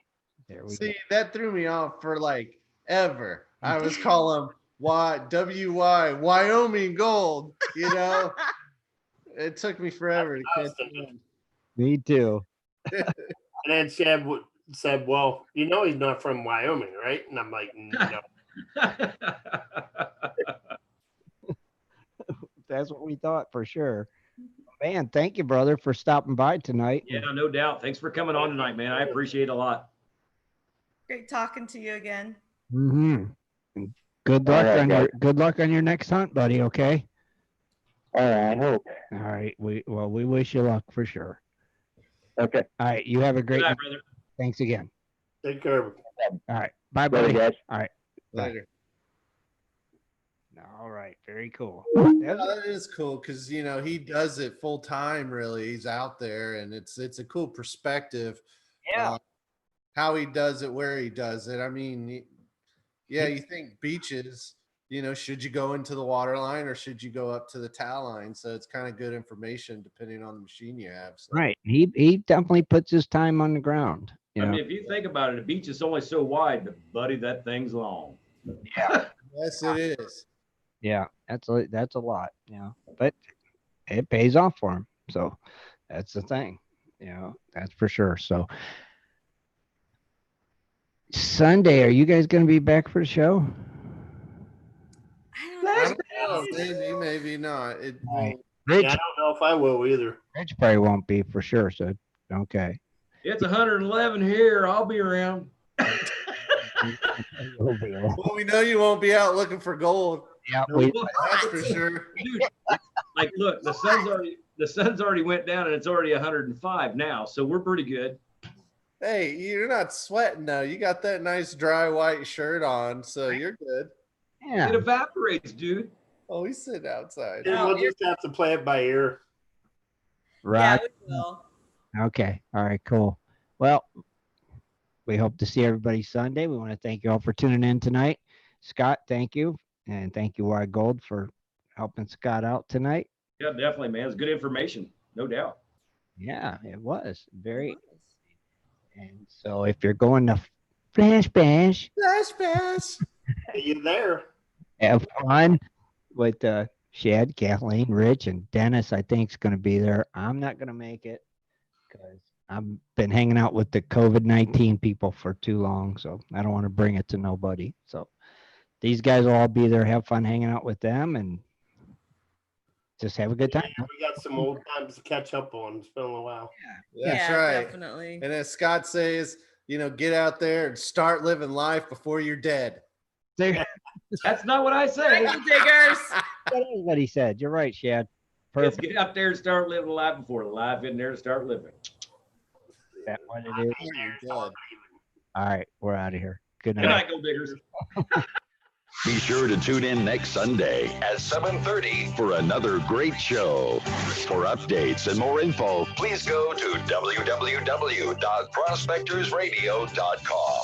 There we See, that threw me off for like ever. I was calling WY Wyoming Gold. It took me forever to catch on. go. Me too. And then Shad said, "Well, he's not from Wyoming, right?" And I'm like, "No." That's what we thought for sure. Man, thank you, brother, for stopping by tonight. Yeah, no doubt. Thanks for coming on tonight, man. I appreciate it a lot. Great talking to you again. Mm-hmm. Good luck on your next hunt, buddy. Okay. All right, I hope. All right. We wish you luck for sure. Okay. All right. You have a great Good night, night. brother. Thanks again. Take care of it. All right. Bye, Later, buddy. guys. All right. Later. All right. Very cool. Yeah, that is cool because he does it full time. Really, he's out there, and it's a cool perspective. Yeah. How he does it, where he does it. I mean, you think beaches. Should you go into the water line or should you go up to the towel line? So it's kind of good information depending on the machine you have. So. Right. He definitely puts his time on the ground. I mean, if you think about it, a beach is only so wide, but buddy, that thing's long. Yes, it is. Yeah, that's a lot, but it pays off for him. So that's the thing, that's for sure. So Sunday, are you guys going to be back for the show? I don't know. Maybe not. Right. Rich, Yeah, I don't know if I will either. Rich probably won't be for sure. So okay. It's 111 here. I'll be around. Well, we know you won't be out looking for gold. Yeah, That's for sure. Dude, like, look, the sun's already went down and it's already 105 now, so we're pretty good. Hey, you're not sweating though. You got that nice dry white shirt on, so you're good. yeah. It evaporates, dude. Oh, we sit outside. And we'll just have to play it by ear. Right. Yeah, we will. Okay. All right. Cool. Well, we hope to see everybody Sunday. We want to thank you all for tuning in tonight. Scott, thank you. And thank you, Wide Gold, for helping Scott out tonight. Yeah, definitely, man. It's good information, no doubt. Yeah, it was very. And so if you're going to Flash Bash, Are you there? have fun with Shad, Kathleen, Rich, and Dennis. I think is going to be there. I'm not going to make it because I've been hanging out with the COVID-19 people for too long, so I don't want to bring it to nobody. So these guys will all be there. Have fun hanging out with them and just have a good time. Yeah, we got some old times to catch up on. It's been a while. That's yeah, right. definitely. And as Scott says, get out there and start living life before you're dead. There, That's not what I say. Thank you, diggers. that is what he said. You're right, Shad. Let's Perfect. get out there and start living life before the life in there to start living. That what it is. Good. All right, we're out of here. Good Good night. night, Gold Diggers. Be sure to tune in next Sunday at 7:30 for another great show. For updates and more info, please go to www.prospectorsradio.com.